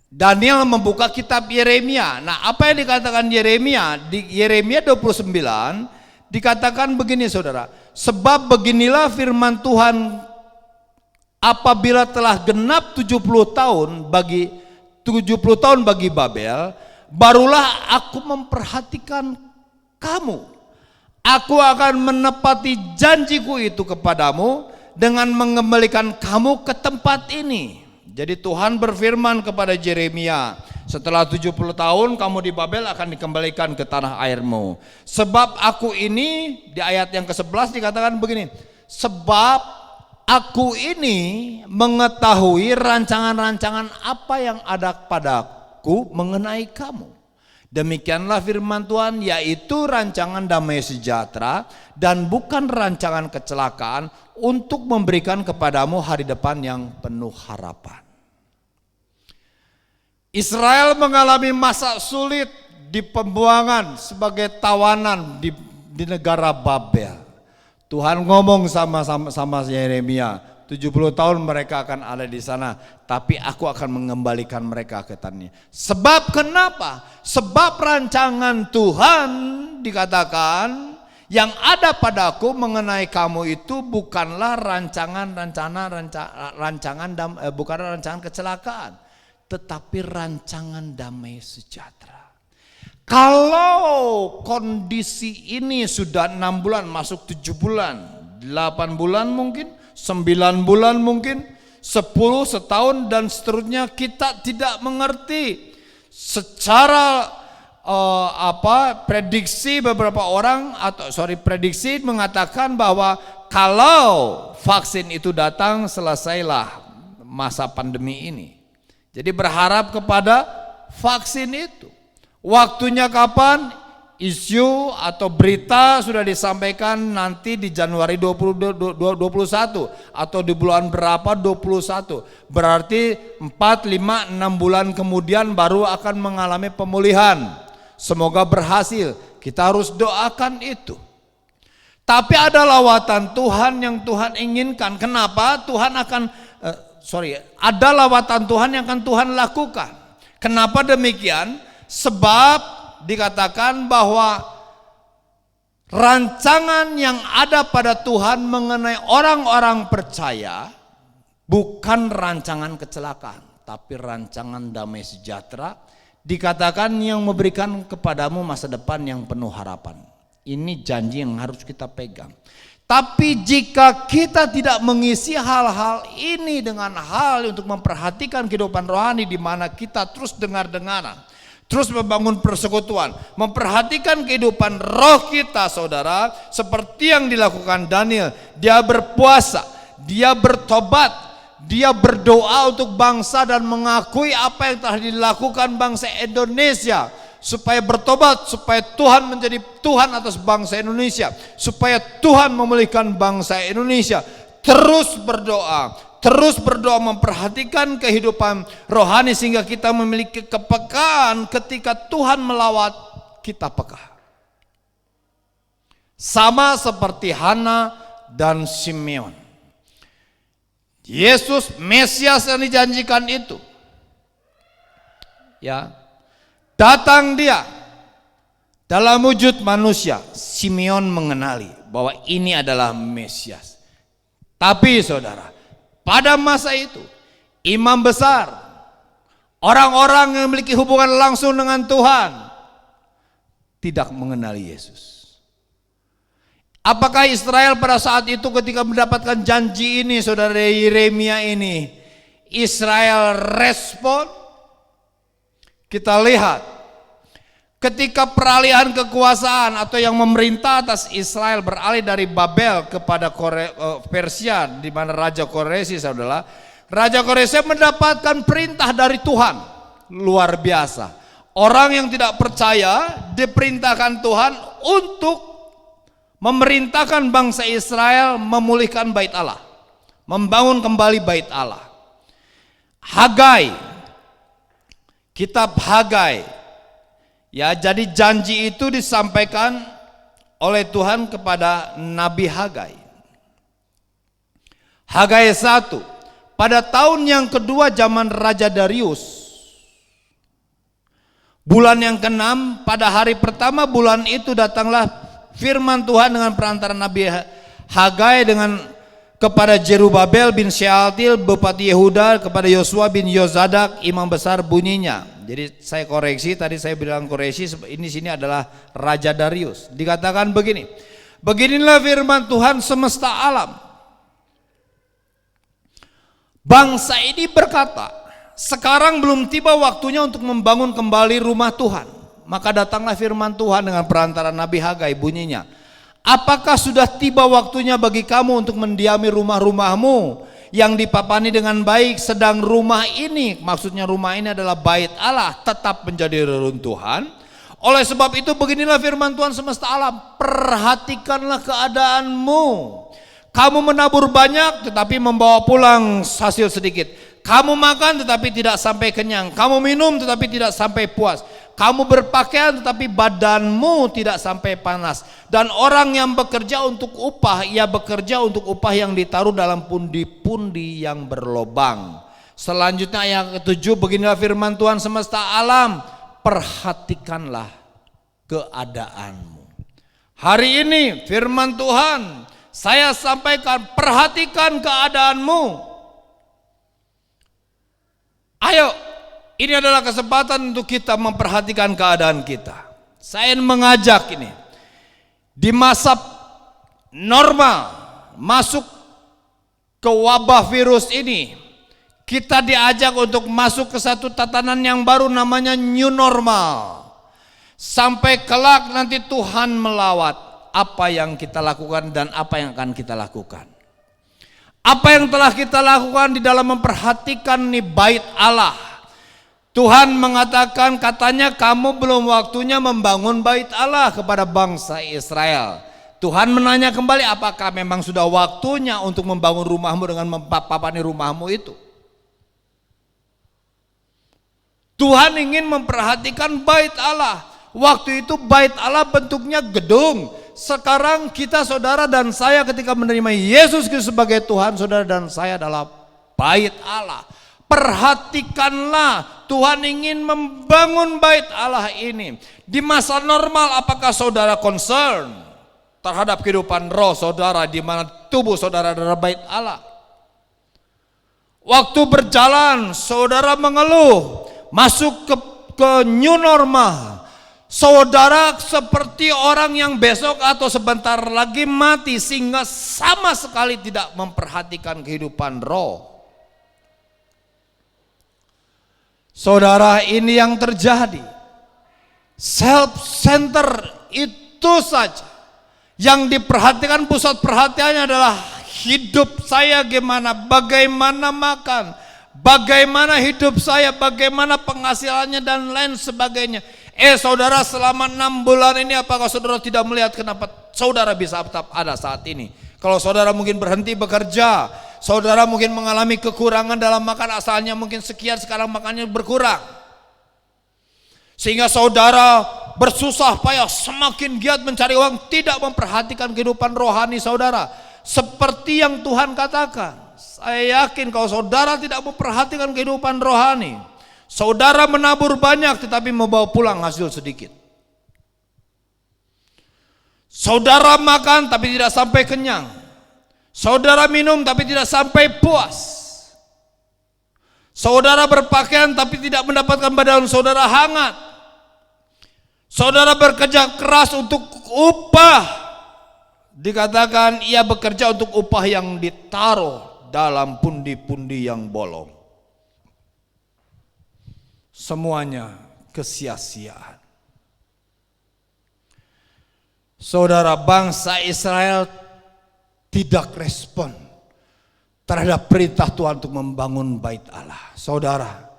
Daniel membuka kitab Yeremia. Nah, apa yang dikatakan Yeremia di Yeremia 29 dikatakan begini saudara, sebab beginilah firman Tuhan, apabila telah genap 70 tahun bagi Babel, barulah aku memperhatikan kamu. Aku akan menepati janjiku itu kepadamu dengan mengembalikan kamu ke tempat ini. Jadi Tuhan berfirman kepada Yeremia, setelah 70 tahun kamu di Babel akan dikembalikan ke tanah airmu. Sebab aku ini, di ayat yang ke-11 dikatakan begini, sebab aku ini mengetahui rancangan-rancangan apa yang ada padaku mengenai kamu. Demikianlah firman Tuhan, yaitu rancangan damai sejahtera dan bukan rancangan kecelakaan, untuk memberikan kepadamu hari depan yang penuh harapan. Israel mengalami masa sulit di pembuangan sebagai tawanan di negara Babel. Tuhan ngomong sama Yeremia, 70 tahun mereka akan ada di sana, tapi aku akan mengembalikan mereka ke tanahnya. Sebab kenapa? Sebab rancangan Tuhan dikatakan yang ada padaku mengenai kamu itu bukanlah bukanlah rancangan kecelakaan, tetapi rancangan damai sejahtera. Kalau kondisi ini sudah 6 bulan, masuk 7 bulan, 8 bulan mungkin, 9 bulan mungkin, 10 setahun dan seterusnya, kita tidak mengerti. Secara prediksi beberapa orang prediksi mengatakan bahwa kalau vaksin itu datang, selesailah masa pandemi ini. Jadi berharap kepada vaksin itu. Waktunya kapan? Isu atau berita sudah disampaikan nanti di Januari 2021 atau di bulan berapa 21. Berarti 4, 5, 6 bulan kemudian baru akan mengalami pemulihan. Semoga berhasil. Kita harus doakan itu. Tapi ada lawatan Tuhan yang Tuhan inginkan. Kenapa? Ada lawatan Tuhan yang akan Tuhan lakukan. Kenapa demikian? Sebab dikatakan bahwa rancangan yang ada pada Tuhan mengenai orang-orang percaya bukan rancangan kecelakaan, tapi rancangan damai sejahtera. Dikatakan yang memberikan kepadamu masa depan yang penuh harapan. Ini janji yang harus kita pegang. Tapi jika kita tidak mengisi hal-hal ini dengan hal untuk memperhatikan kehidupan rohani, di mana kita terus dengar-dengaran, terus membangun persekutuan, memperhatikan kehidupan roh kita saudara, seperti yang dilakukan Daniel. Dia berpuasa, dia bertobat, dia berdoa untuk bangsa dan mengakui apa yang telah dilakukan bangsa Indonesia, supaya bertobat, supaya Tuhan menjadi Tuhan atas bangsa Indonesia, supaya Tuhan memulihkan bangsa Indonesia. Terus berdoa, terus berdoa memperhatikan kehidupan rohani sehingga kita memiliki kepekaan ketika Tuhan melawat, kita peka. Sama seperti Hana dan Simeon. Yesus Mesias yang dijanjikan itu, ya, datang dia dalam wujud manusia. Simeon mengenali bahwa ini adalah Mesias. Tapi saudara, pada masa itu imam besar, orang-orang yang memiliki hubungan langsung dengan Tuhan tidak mengenali Yesus. Apakah Israel pada saat itu ketika mendapatkan janji ini, saudara Yeremia ini, Israel respon? Kita lihat ketika peralihan kekuasaan atau yang memerintah atas Israel beralih dari Babel kepada Persia, di mana Raja Koresi, saudara, Raja Koresi mendapatkan perintah dari Tuhan luar biasa. Orang yang tidak percaya diperintahkan Tuhan untuk memerintahkan bangsa Israel memulihkan bait Allah, membangun kembali bait Allah. Hagai, kitab Hagai, ya, jadi janji itu disampaikan oleh Tuhan kepada Nabi Hagai. Hagai 1, pada tahun yang kedua zaman Raja Darius, bulan yang ke-6, pada hari pertama bulan itu datanglah firman Tuhan dengan perantara Nabi Hagai kepada Jerubabel bin Shealtiel bupati Yehuda, kepada Yosua bin Yozadak imam besar, bunyinya. Jadi saya koreksi, tadi saya bilang koreksi, ini sini adalah Raja Darius. Dikatakan begini, beginilah firman Tuhan semesta alam. Bangsa ini berkata, sekarang belum tiba waktunya untuk membangun kembali rumah Tuhan. Maka datanglah firman Tuhan dengan perantara Nabi Hagai, bunyinya, apakah sudah tiba waktunya bagi kamu untuk mendiami rumah-rumahmu yang dipapani dengan baik, sedang rumah ini, maksudnya rumah ini adalah bait Allah, tetap menjadi reruntuhan? Oleh sebab itu beginilah firman Tuhan semesta alam, perhatikanlah keadaanmu. Kamu menabur banyak tetapi membawa pulang hasil sedikit. Kamu makan tetapi tidak sampai kenyang. Kamu minum tetapi tidak sampai puas. Kamu berpakaian tetapi badanmu tidak sampai panas. Dan orang yang bekerja untuk upah, ia bekerja untuk upah yang ditaruh dalam pundi-pundi yang berlobang. Selanjutnya ayat ke-7, beginilah firman Tuhan semesta alam, perhatikanlah keadaanmu. Hari ini firman Tuhan saya sampaikan, perhatikan keadaanmu. Ayo, ini adalah kesempatan untuk kita memperhatikan keadaan kita. Saya mengajak ini, di masa normal, masuk ke wabah virus ini, kita diajak untuk masuk ke satu tatanan yang baru namanya new normal. Sampai kelak nanti Tuhan melawat apa yang kita lakukan dan apa yang akan kita lakukan. Apa yang telah kita lakukan di dalam memperhatikan nih bait Allah. Tuhan mengatakan, katanya kamu belum waktunya membangun bait Allah kepada bangsa Israel. Tuhan menanya kembali, apakah memang sudah waktunya untuk membangun rumahmu dengan mempapani rumahmu itu? Tuhan ingin memperhatikan bait Allah. Waktu itu bait Allah bentuknya gedung. Sekarang kita, saudara dan saya, ketika menerima Yesus Kristus sebagai Tuhan, saudara dan saya adalah bait Allah. Perhatikanlah, Tuhan ingin membangun bait Allah ini. Di masa normal, apakah saudara concern terhadap kehidupan roh saudara, di mana tubuh saudara adalah bait Allah? Waktu berjalan, saudara mengeluh, masuk ke new normal. Saudara seperti orang yang besok atau sebentar lagi mati, sehingga sama sekali tidak memperhatikan kehidupan roh. Saudara, ini yang terjadi. Self-center itu saja. Yang diperhatikan, pusat perhatiannya adalah hidup saya gimana, bagaimana makan, bagaimana hidup saya, bagaimana penghasilannya dan lain sebagainya. Saudara, selama 6 bulan ini apakah saudara tidak melihat kenapa saudara bisa tetap ada saat ini? Kalau saudara mungkin berhenti bekerja, Saudara mungkin mengalami kekurangan dalam makan, asalnya mungkin sekian, sekarang makannya berkurang. Sehingga saudara bersusah payah semakin giat mencari uang, tidak memperhatikan kehidupan rohani saudara. Seperti yang Tuhan katakan, saya yakin kalau saudara tidak memperhatikan kehidupan rohani, saudara menabur banyak tetapi membawa pulang hasil sedikit. Saudara makan tapi tidak sampai kenyang. Saudara minum tapi tidak sampai puas. Saudara berpakaian tapi tidak mendapatkan badan saudara hangat. Saudara bekerja keras untuk upah. Dikatakan ia bekerja untuk upah yang ditaruh dalam pundi-pundi yang bolong. Semuanya kesia-siaan. Saudara, bangsa Israel tidak respon terhadap perintah Tuhan untuk membangun bait Allah. Saudara,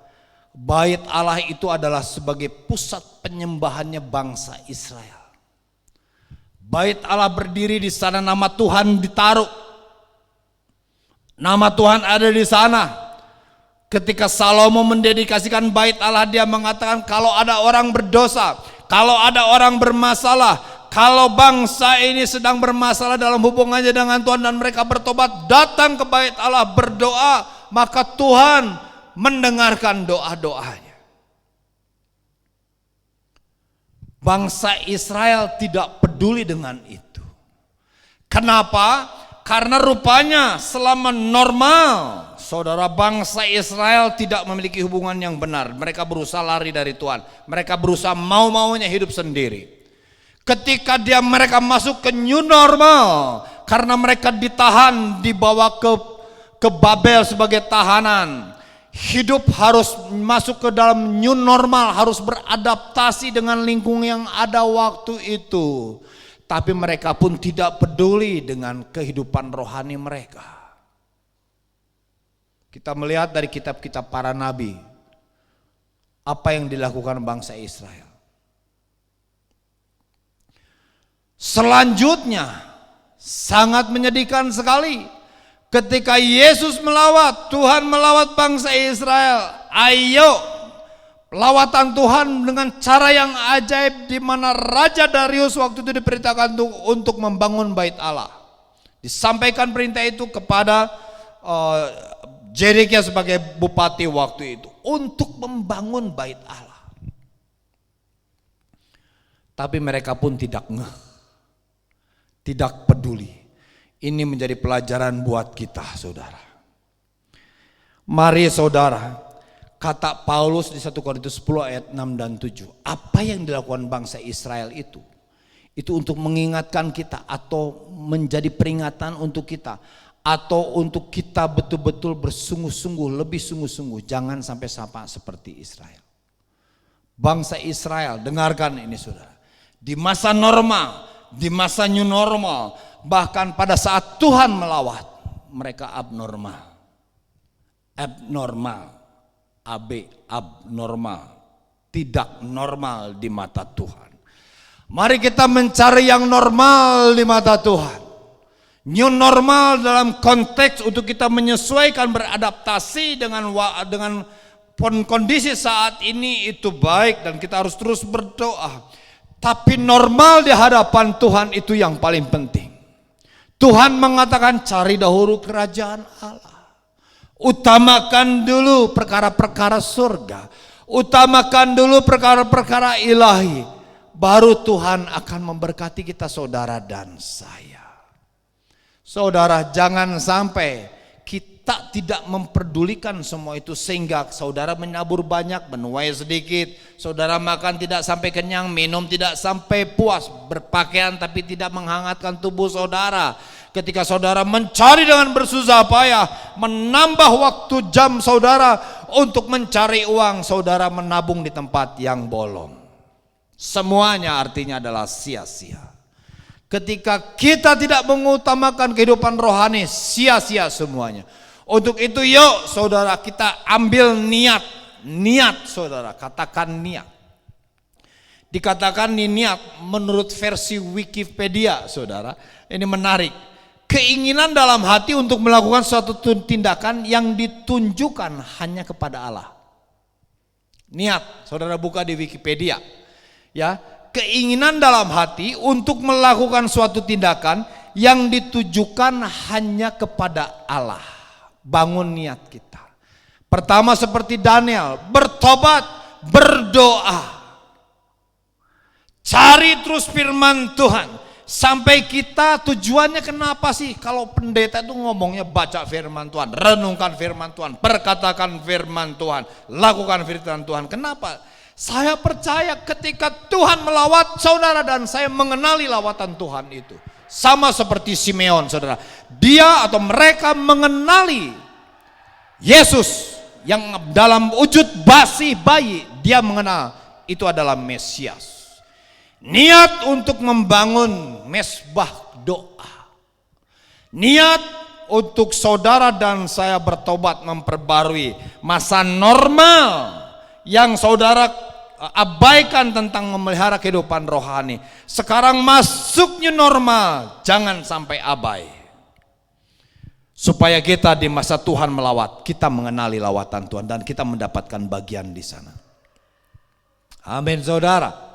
bait Allah itu adalah sebagai pusat penyembahannya bangsa Israel. Bait Allah berdiri di sana, nama Tuhan ditaruh. Nama Tuhan ada di sana. Ketika Salomo mendedikasikan bait Allah, dia mengatakan kalau ada orang berdosa, kalau ada orang bermasalah, kalau bangsa ini sedang bermasalah dalam hubungannya dengan Tuhan dan mereka bertobat, datang ke bait Allah berdoa, maka Tuhan mendengarkan doa-doanya. Bangsa Israel tidak peduli dengan itu. Kenapa? Karena rupanya selama normal, saudara, bangsa Israel tidak memiliki hubungan yang benar. Mereka berusaha lari dari Tuhan. Mereka berusaha mau-maunya hidup sendiri. Ketika mereka masuk ke new normal, karena mereka ditahan, dibawa ke Babel sebagai tahanan, hidup harus masuk ke dalam new normal, harus beradaptasi dengan lingkungan yang ada waktu itu. Tapi mereka pun tidak peduli dengan kehidupan rohani mereka. Kita melihat dari kitab-kitab para nabi, apa yang dilakukan bangsa Israel. Selanjutnya sangat menyedihkan sekali ketika Yesus melawat, Tuhan melawat bangsa Israel. Ayo, lawatan Tuhan dengan cara yang ajaib, di mana Raja Darius waktu itu diperintahkan untuk membangun bait Allah. Disampaikan perintah itu kepada Zedekias sebagai bupati waktu itu untuk membangun bait Allah. Tapi mereka pun tidak tidak peduli. Ini menjadi pelajaran buat kita, saudara. Mari saudara, kata Paulus di 1 Korintus 10 ayat 6 dan 7. Apa yang dilakukan bangsa Israel itu untuk mengingatkan kita atau menjadi peringatan untuk kita, atau untuk kita betul-betul bersungguh-sungguh, lebih sungguh-sungguh, jangan sampai sama seperti Israel. Bangsa Israel, dengarkan ini saudara. Di masa normal, di masa new normal, bahkan pada saat Tuhan melawat, mereka abnormal, abnormal, tidak normal di mata Tuhan. Mari kita mencari yang normal di mata Tuhan. New normal dalam konteks untuk kita menyesuaikan, beradaptasi dengan kondisi saat ini itu baik, dan kita harus terus berdoa. Tapi normal di hadapan Tuhan itu yang paling penting. Tuhan mengatakan cari dahulu kerajaan Allah. Utamakan dulu perkara-perkara surga. Utamakan dulu perkara-perkara ilahi. Baru Tuhan akan memberkati kita, saudara dan saya. Saudara, jangan sampai kita tidak memperdulikan semua itu sehingga saudara menabur banyak, menuai sedikit. Saudara makan tidak sampai kenyang, minum tidak sampai puas, berpakaian tapi tidak menghangatkan tubuh saudara. Ketika saudara mencari dengan bersusah payah, menambah waktu jam saudara untuk mencari uang, saudara menabung di tempat yang bolong. Semuanya artinya adalah sia-sia. Ketika kita tidak mengutamakan kehidupan rohani, sia-sia semuanya. Untuk itu yuk saudara, kita ambil niat saudara, katakan niat. Dikatakan niat menurut versi Wikipedia saudara, ini menarik. keinginan dalam hati untuk melakukan suatu tindakan yang ditunjukkan hanya kepada Allah. Niat, saudara buka di Wikipedia. Ya, keinginan dalam hati untuk melakukan suatu tindakan yang ditujukan hanya kepada Allah. Bangun niat kita. Pertama seperti Daniel, bertobat, berdoa. Cari terus firman Tuhan. Sampai kita tujuannya kenapa sih kalau pendeta itu ngomongnya baca firman Tuhan, renungkan firman Tuhan, perkatakan firman Tuhan, lakukan firman Tuhan. Kenapa? Saya percaya ketika Tuhan melawat saudara dan saya mengenali lawatan Tuhan itu. Sama seperti Simeon saudara. Dia atau mereka mengenali Yesus yang dalam wujud basi bayi. Dia mengenal itu adalah Mesias. Niat untuk membangun mesbah doa. Niat untuk saudara dan saya bertobat, memperbarui masa normal yang saudara abaikan tentang memelihara kehidupan rohani. Sekarang masuknya normal, jangan sampai abai. Supaya kita di masa Tuhan melawat, kita mengenali lawatan Tuhan dan kita mendapatkan bagian di sana. Amin saudara.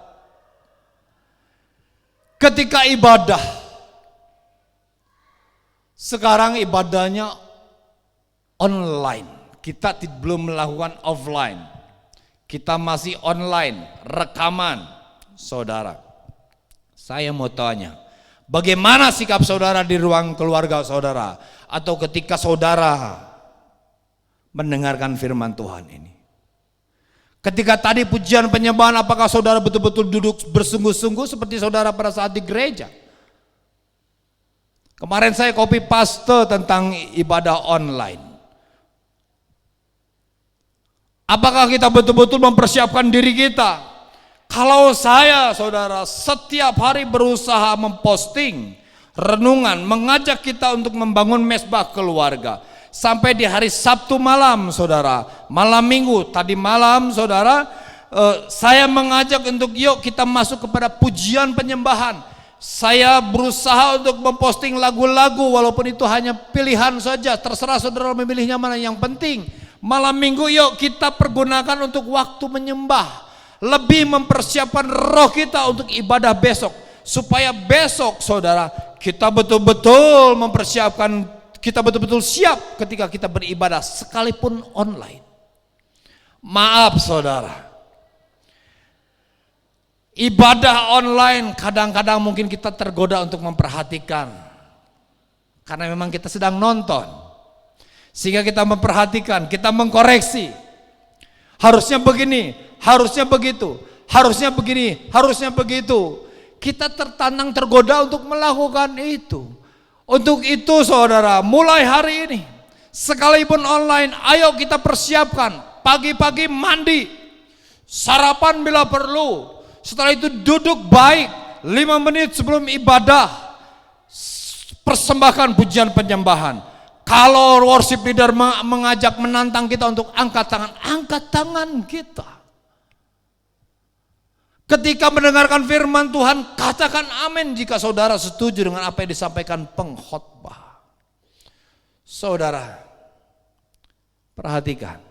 Ketika ibadah, sekarang ibadahnya online. Kita belum melakukan offline. Kita masih online, rekaman. Saudara, saya mau tanya, bagaimana sikap saudara di ruang keluarga saudara? Atau ketika saudara mendengarkan firman Tuhan ini? Ketika tadi pujian penyembahan, apakah saudara betul-betul duduk bersungguh-sungguh seperti saudara pada saat di gereja? Kemarin saya copy paste tentang ibadah online. Apakah kita betul-betul mempersiapkan diri kita? Kalau saya, saudara, setiap hari berusaha memposting renungan, mengajak kita untuk membangun mesbah keluarga. Sampai di hari Sabtu malam saudara, malam minggu, tadi malam saudara, saya mengajak untuk yuk kita masuk kepada pujian penyembahan. Saya berusaha untuk memposting lagu-lagu walaupun itu hanya pilihan saja, terserah saudara memilihnya mana. Yang penting malam minggu yuk kita pergunakan untuk waktu menyembah, lebih mempersiapkan roh kita untuk ibadah besok. Supaya besok saudara kita betul-betul mempersiapkan, kita betul-betul siap ketika kita beribadah sekalipun online. Maaf saudara, ibadah online kadang-kadang mungkin kita tergoda untuk memperhatikan, karena memang kita sedang nonton, sehingga kita memperhatikan, kita mengkoreksi. Harusnya begini, harusnya begitu, harusnya begini, harusnya begitu. Kita tertantang, tergoda untuk melakukan itu. Untuk itu saudara, mulai hari ini sekalipun online, ayo kita persiapkan. Pagi-pagi mandi, sarapan bila perlu, setelah itu duduk baik 5 menit sebelum ibadah, persembahkan pujian penyembahan. Kalau worship leader mengajak, menantang kita untuk angkat tangan kita. Ketika mendengarkan firman Tuhan, katakan amin jika saudara setuju dengan apa yang disampaikan pengkhotbah. Saudara, perhatikan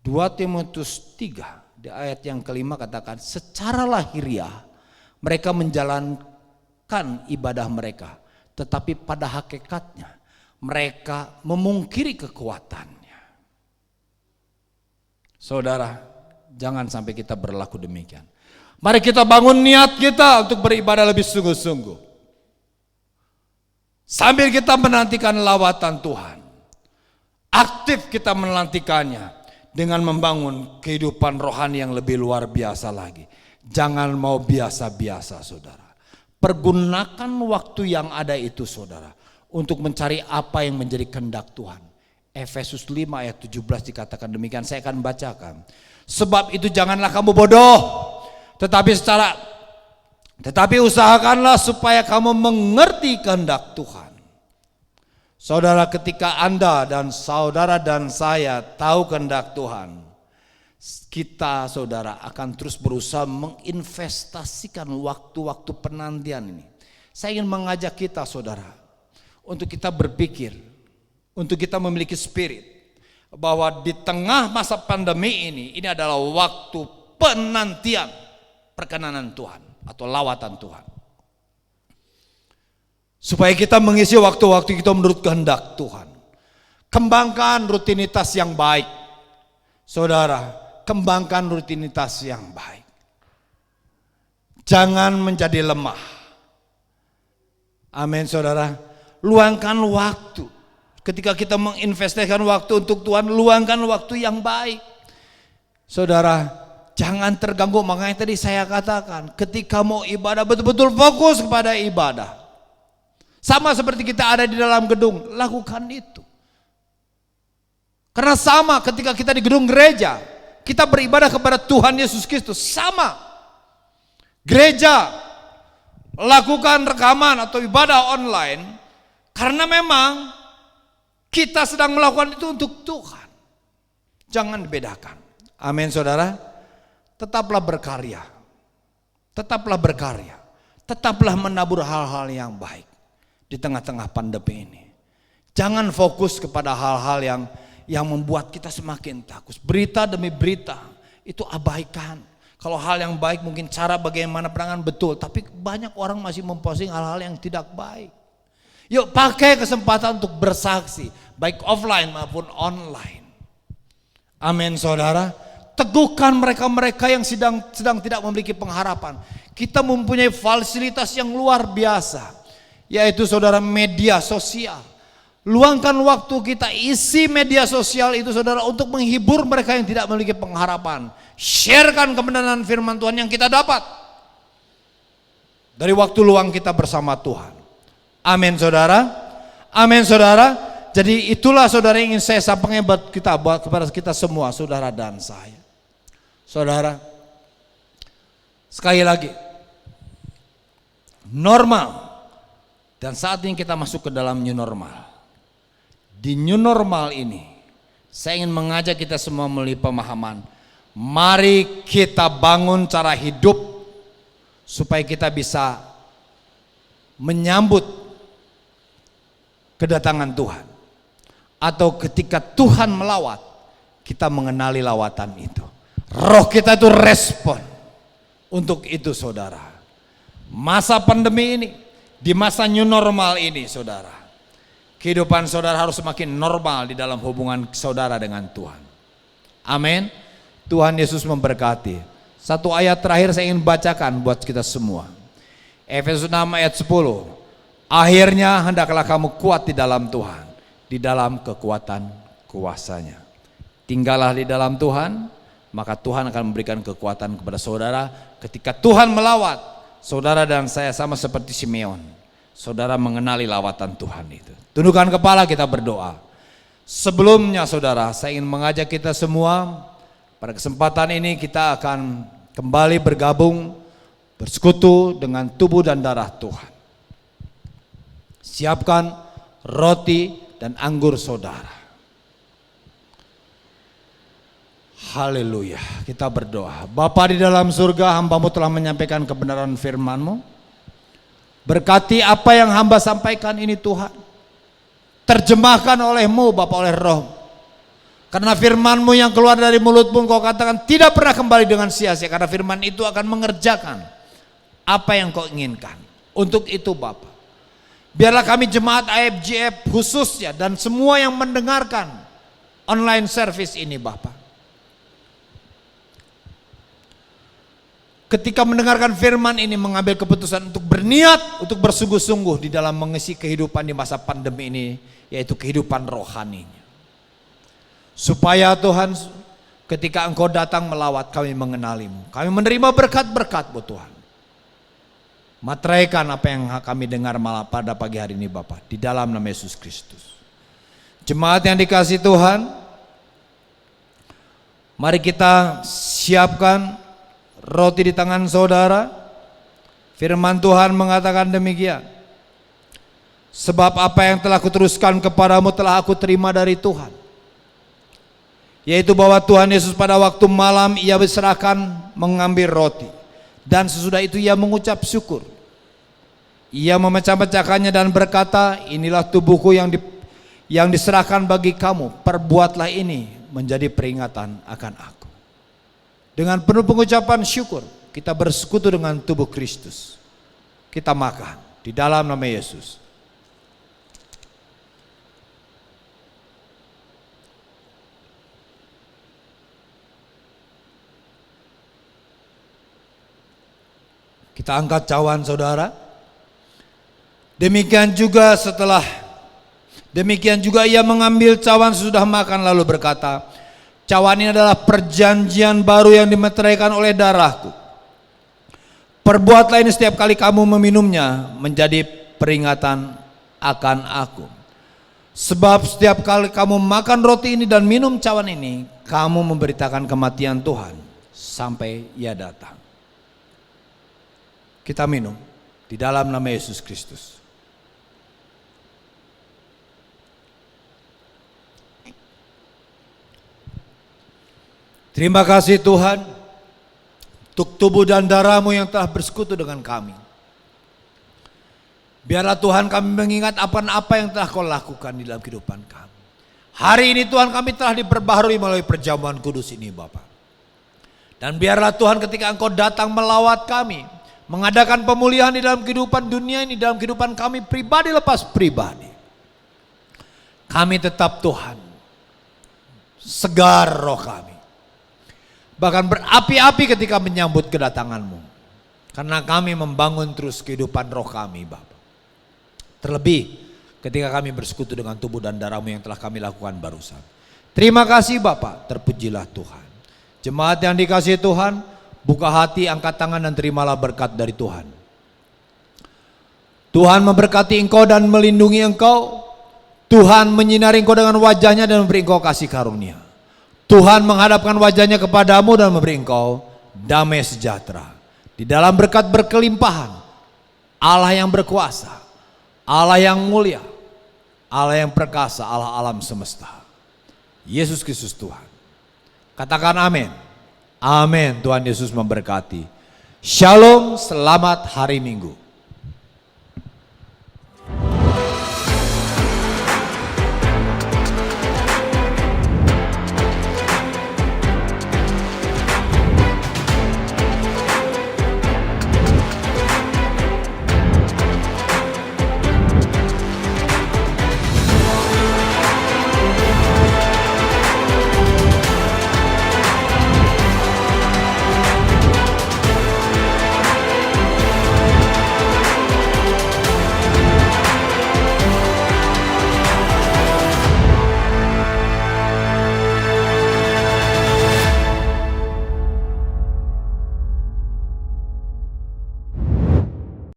2 Timotius 3 di ayat yang kelima katakan, secara lahiriah mereka menjalankan ibadah mereka, tetapi pada hakikatnya mereka memungkiri kekuatannya. Saudara, jangan sampai kita berlaku demikian. Mari kita bangun niat kita untuk beribadah lebih sungguh-sungguh. Sambil kita menantikan lawatan Tuhan, aktif kita menantikannya dengan membangun kehidupan rohani yang lebih luar biasa lagi. Jangan mau biasa-biasa saudara. Pergunakan waktu yang ada itu saudara untuk mencari apa yang menjadi kehendak Tuhan. Efesus 5 ayat 17 dikatakan demikian, saya akan bacakan. Sebab itu janganlah kamu bodoh, tetapi usahakanlah supaya kamu mengerti kehendak Tuhan. Saudara, ketika Anda dan saudara dan saya tahu kehendak Tuhan, kita saudara akan terus berusaha menginvestasikan waktu-waktu penantian ini. Saya ingin mengajak kita saudara untuk kita berpikir, untuk kita memiliki spirit bahwa di tengah masa pandemi ini adalah waktu penantian perkenanan Tuhan atau lawatan Tuhan. Supaya kita mengisi waktu-waktu kita menurut kehendak Tuhan. Kembangkan rutinitas yang baik. Saudara, kembangkan rutinitas yang baik. Jangan menjadi lemah. Amin, saudara. Luangkan waktu. Ketika kita menginvestasikan waktu untuk Tuhan, luangkan waktu yang baik. Saudara, jangan terganggu. Makanya tadi saya katakan, ketika mau ibadah betul-betul fokus kepada ibadah. Sama seperti kita ada di dalam gedung, lakukan itu. Karena sama ketika kita di gedung gereja, kita beribadah kepada Tuhan Yesus Kristus, sama. Gereja lakukan rekaman atau ibadah online karena memang kita sedang melakukan itu untuk Tuhan. Jangan dibedakan. Amin, saudara. Tetaplah berkarya. Tetaplah berkarya. Tetaplah menabur hal-hal yang baik di tengah-tengah pandemi ini. Jangan fokus kepada hal-hal yang membuat kita semakin takut. Berita demi berita itu abaikan. Kalau hal yang baik mungkin cara bagaimana penanganan betul, tapi banyak orang masih memposting hal-hal yang tidak baik. Yuk pakai kesempatan untuk bersaksi, baik offline maupun online. Amin, saudara. Teguhkan mereka-mereka yang sedang tidak memiliki pengharapan. Kita mempunyai fasilitas yang luar biasa, yaitu saudara media sosial. Luangkan waktu kita isi media sosial itu saudara untuk menghibur mereka yang tidak memiliki pengharapan. Sharekan kebenaran firman Tuhan yang kita dapat dari waktu luang kita bersama Tuhan. Amin, saudara. Amin, saudara. Jadi itulah saudara yang ingin saya sampaikan buat kepada kita semua, saudara dan saya. Saudara, sekali lagi, normal. Dan saat ini kita masuk ke dalam new normal. Di new normal ini, saya ingin mengajak kita semua melalui pemahaman. Mari kita bangun cara hidup supaya kita bisa menyambut kedatangan Tuhan. Atau ketika Tuhan melawat, kita mengenali lawatan itu. Roh kita itu respon untuk itu, saudara. Masa pandemi ini, di masa new normal ini, saudara, kehidupan saudara harus semakin normal di dalam hubungan saudara dengan Tuhan. Amin. Tuhan Yesus memberkati. Satu ayat terakhir saya ingin bacakan buat kita semua. Efesus 6 ayat 10. Akhirnya hendaklah kamu kuat di dalam Tuhan, di dalam kekuatan kuasanya. Tinggallah di dalam Tuhan, maka Tuhan akan memberikan kekuatan kepada saudara. Ketika Tuhan melawat, saudara dan saya sama seperti Simeon. Saudara mengenali lawatan Tuhan itu. Tundukkan kepala, kita berdoa. Sebelumnya saudara, saya ingin mengajak kita semua, pada kesempatan ini kita akan kembali bergabung, bersekutu dengan tubuh dan darah Tuhan. Siapkan roti dan anggur saudara. Haleluya, kita berdoa. Bapa di dalam surga, hamba-Mu telah menyampaikan kebenaran firman-Mu. Berkati apa yang hamba sampaikan ini Tuhan. Terjemahkan oleh-Mu Bapa, oleh Roh. Karena firman-Mu yang keluar dari mulut-Mu Kau katakan tidak pernah kembali dengan sia-sia. Karena firman itu akan mengerjakan apa yang Kau inginkan. Untuk itu Bapa, biarlah kami jemaat AFGF khususnya dan semua yang mendengarkan online service ini Bapa, ketika mendengarkan firman ini mengambil keputusan untuk berniat, untuk bersungguh-sungguh di dalam mengisi kehidupan di masa pandemi ini, yaitu kehidupan rohaninya. Supaya Tuhan, ketika Engkau datang melawat, kami mengenali-Mu, kami menerima berkat-berkat-Mu Tuhan. Materaikan apa yang kami dengar malah pada pagi hari ini Bapa, di dalam nama Yesus Kristus. Jemaat yang dikasihi Tuhan, mari kita siapkan roti di tangan saudara. Firman Tuhan mengatakan demikian. Sebab apa yang telah kuteruskan kepadamu telah aku terima dari Tuhan, yaitu bahwa Tuhan Yesus pada waktu malam ia berserahkan mengambil roti, dan sesudah itu ia mengucap syukur. Ia memecah-mecahkannya dan berkata, inilah tubuhku yang diserahkan bagi kamu, perbuatlah ini menjadi peringatan akan aku. Dengan penuh pengucapan syukur, kita bersekutu dengan tubuh Kristus. Kita makan di dalam nama Yesus. Kita angkat cawan saudara. Demikian juga ia mengambil cawan sesudah makan lalu berkata, cawan ini adalah perjanjian baru yang dimeteraikan oleh darahku. Perbuatlah ini setiap kali kamu meminumnya menjadi peringatan akan aku. Sebab setiap kali kamu makan roti ini dan minum cawan ini, kamu memberitakan kematian Tuhan sampai ia datang. Kita minum di dalam nama Yesus Kristus. Terima kasih Tuhan untuk tubuh dan darah-Mu yang telah bersekutu dengan kami. Biarlah Tuhan kami mengingat apa yang telah Kau lakukan di dalam kehidupan kami. Hari ini Tuhan kami telah diperbaharui melalui perjamuan kudus ini Bapa. Dan biarlah Tuhan ketika Engkau datang melawat kami, mengadakan pemulihan di dalam kehidupan dunia ini, dalam kehidupan kami pribadi lepas pribadi, kami tetap Tuhan segar roh kami. Bahkan berapi-api ketika menyambut kedatangan-Mu. Karena kami membangun terus kehidupan roh kami Bapa. Terlebih ketika kami bersekutu dengan tubuh dan darah-Mu yang telah kami lakukan barusan. Terima kasih Bapa, terpujilah Tuhan. Jemaat yang dikasihi Tuhan, buka hati, angkat tangan dan terimalah berkat dari Tuhan. Tuhan memberkati engkau dan melindungi engkau. Tuhan menyinari engkau dengan wajahnya dan memberi engkau kasih karunia. Tuhan menghadapkan wajahnya kepadamu dan memberi engkau damai sejahtera. Di dalam berkat berkelimpahan, Allah yang berkuasa, Allah yang mulia, Allah yang perkasa, Allah alam semesta, Yesus Kristus Tuhan. Katakan amin. Amin. Tuhan Yesus memberkati. Shalom, selamat hari Minggu.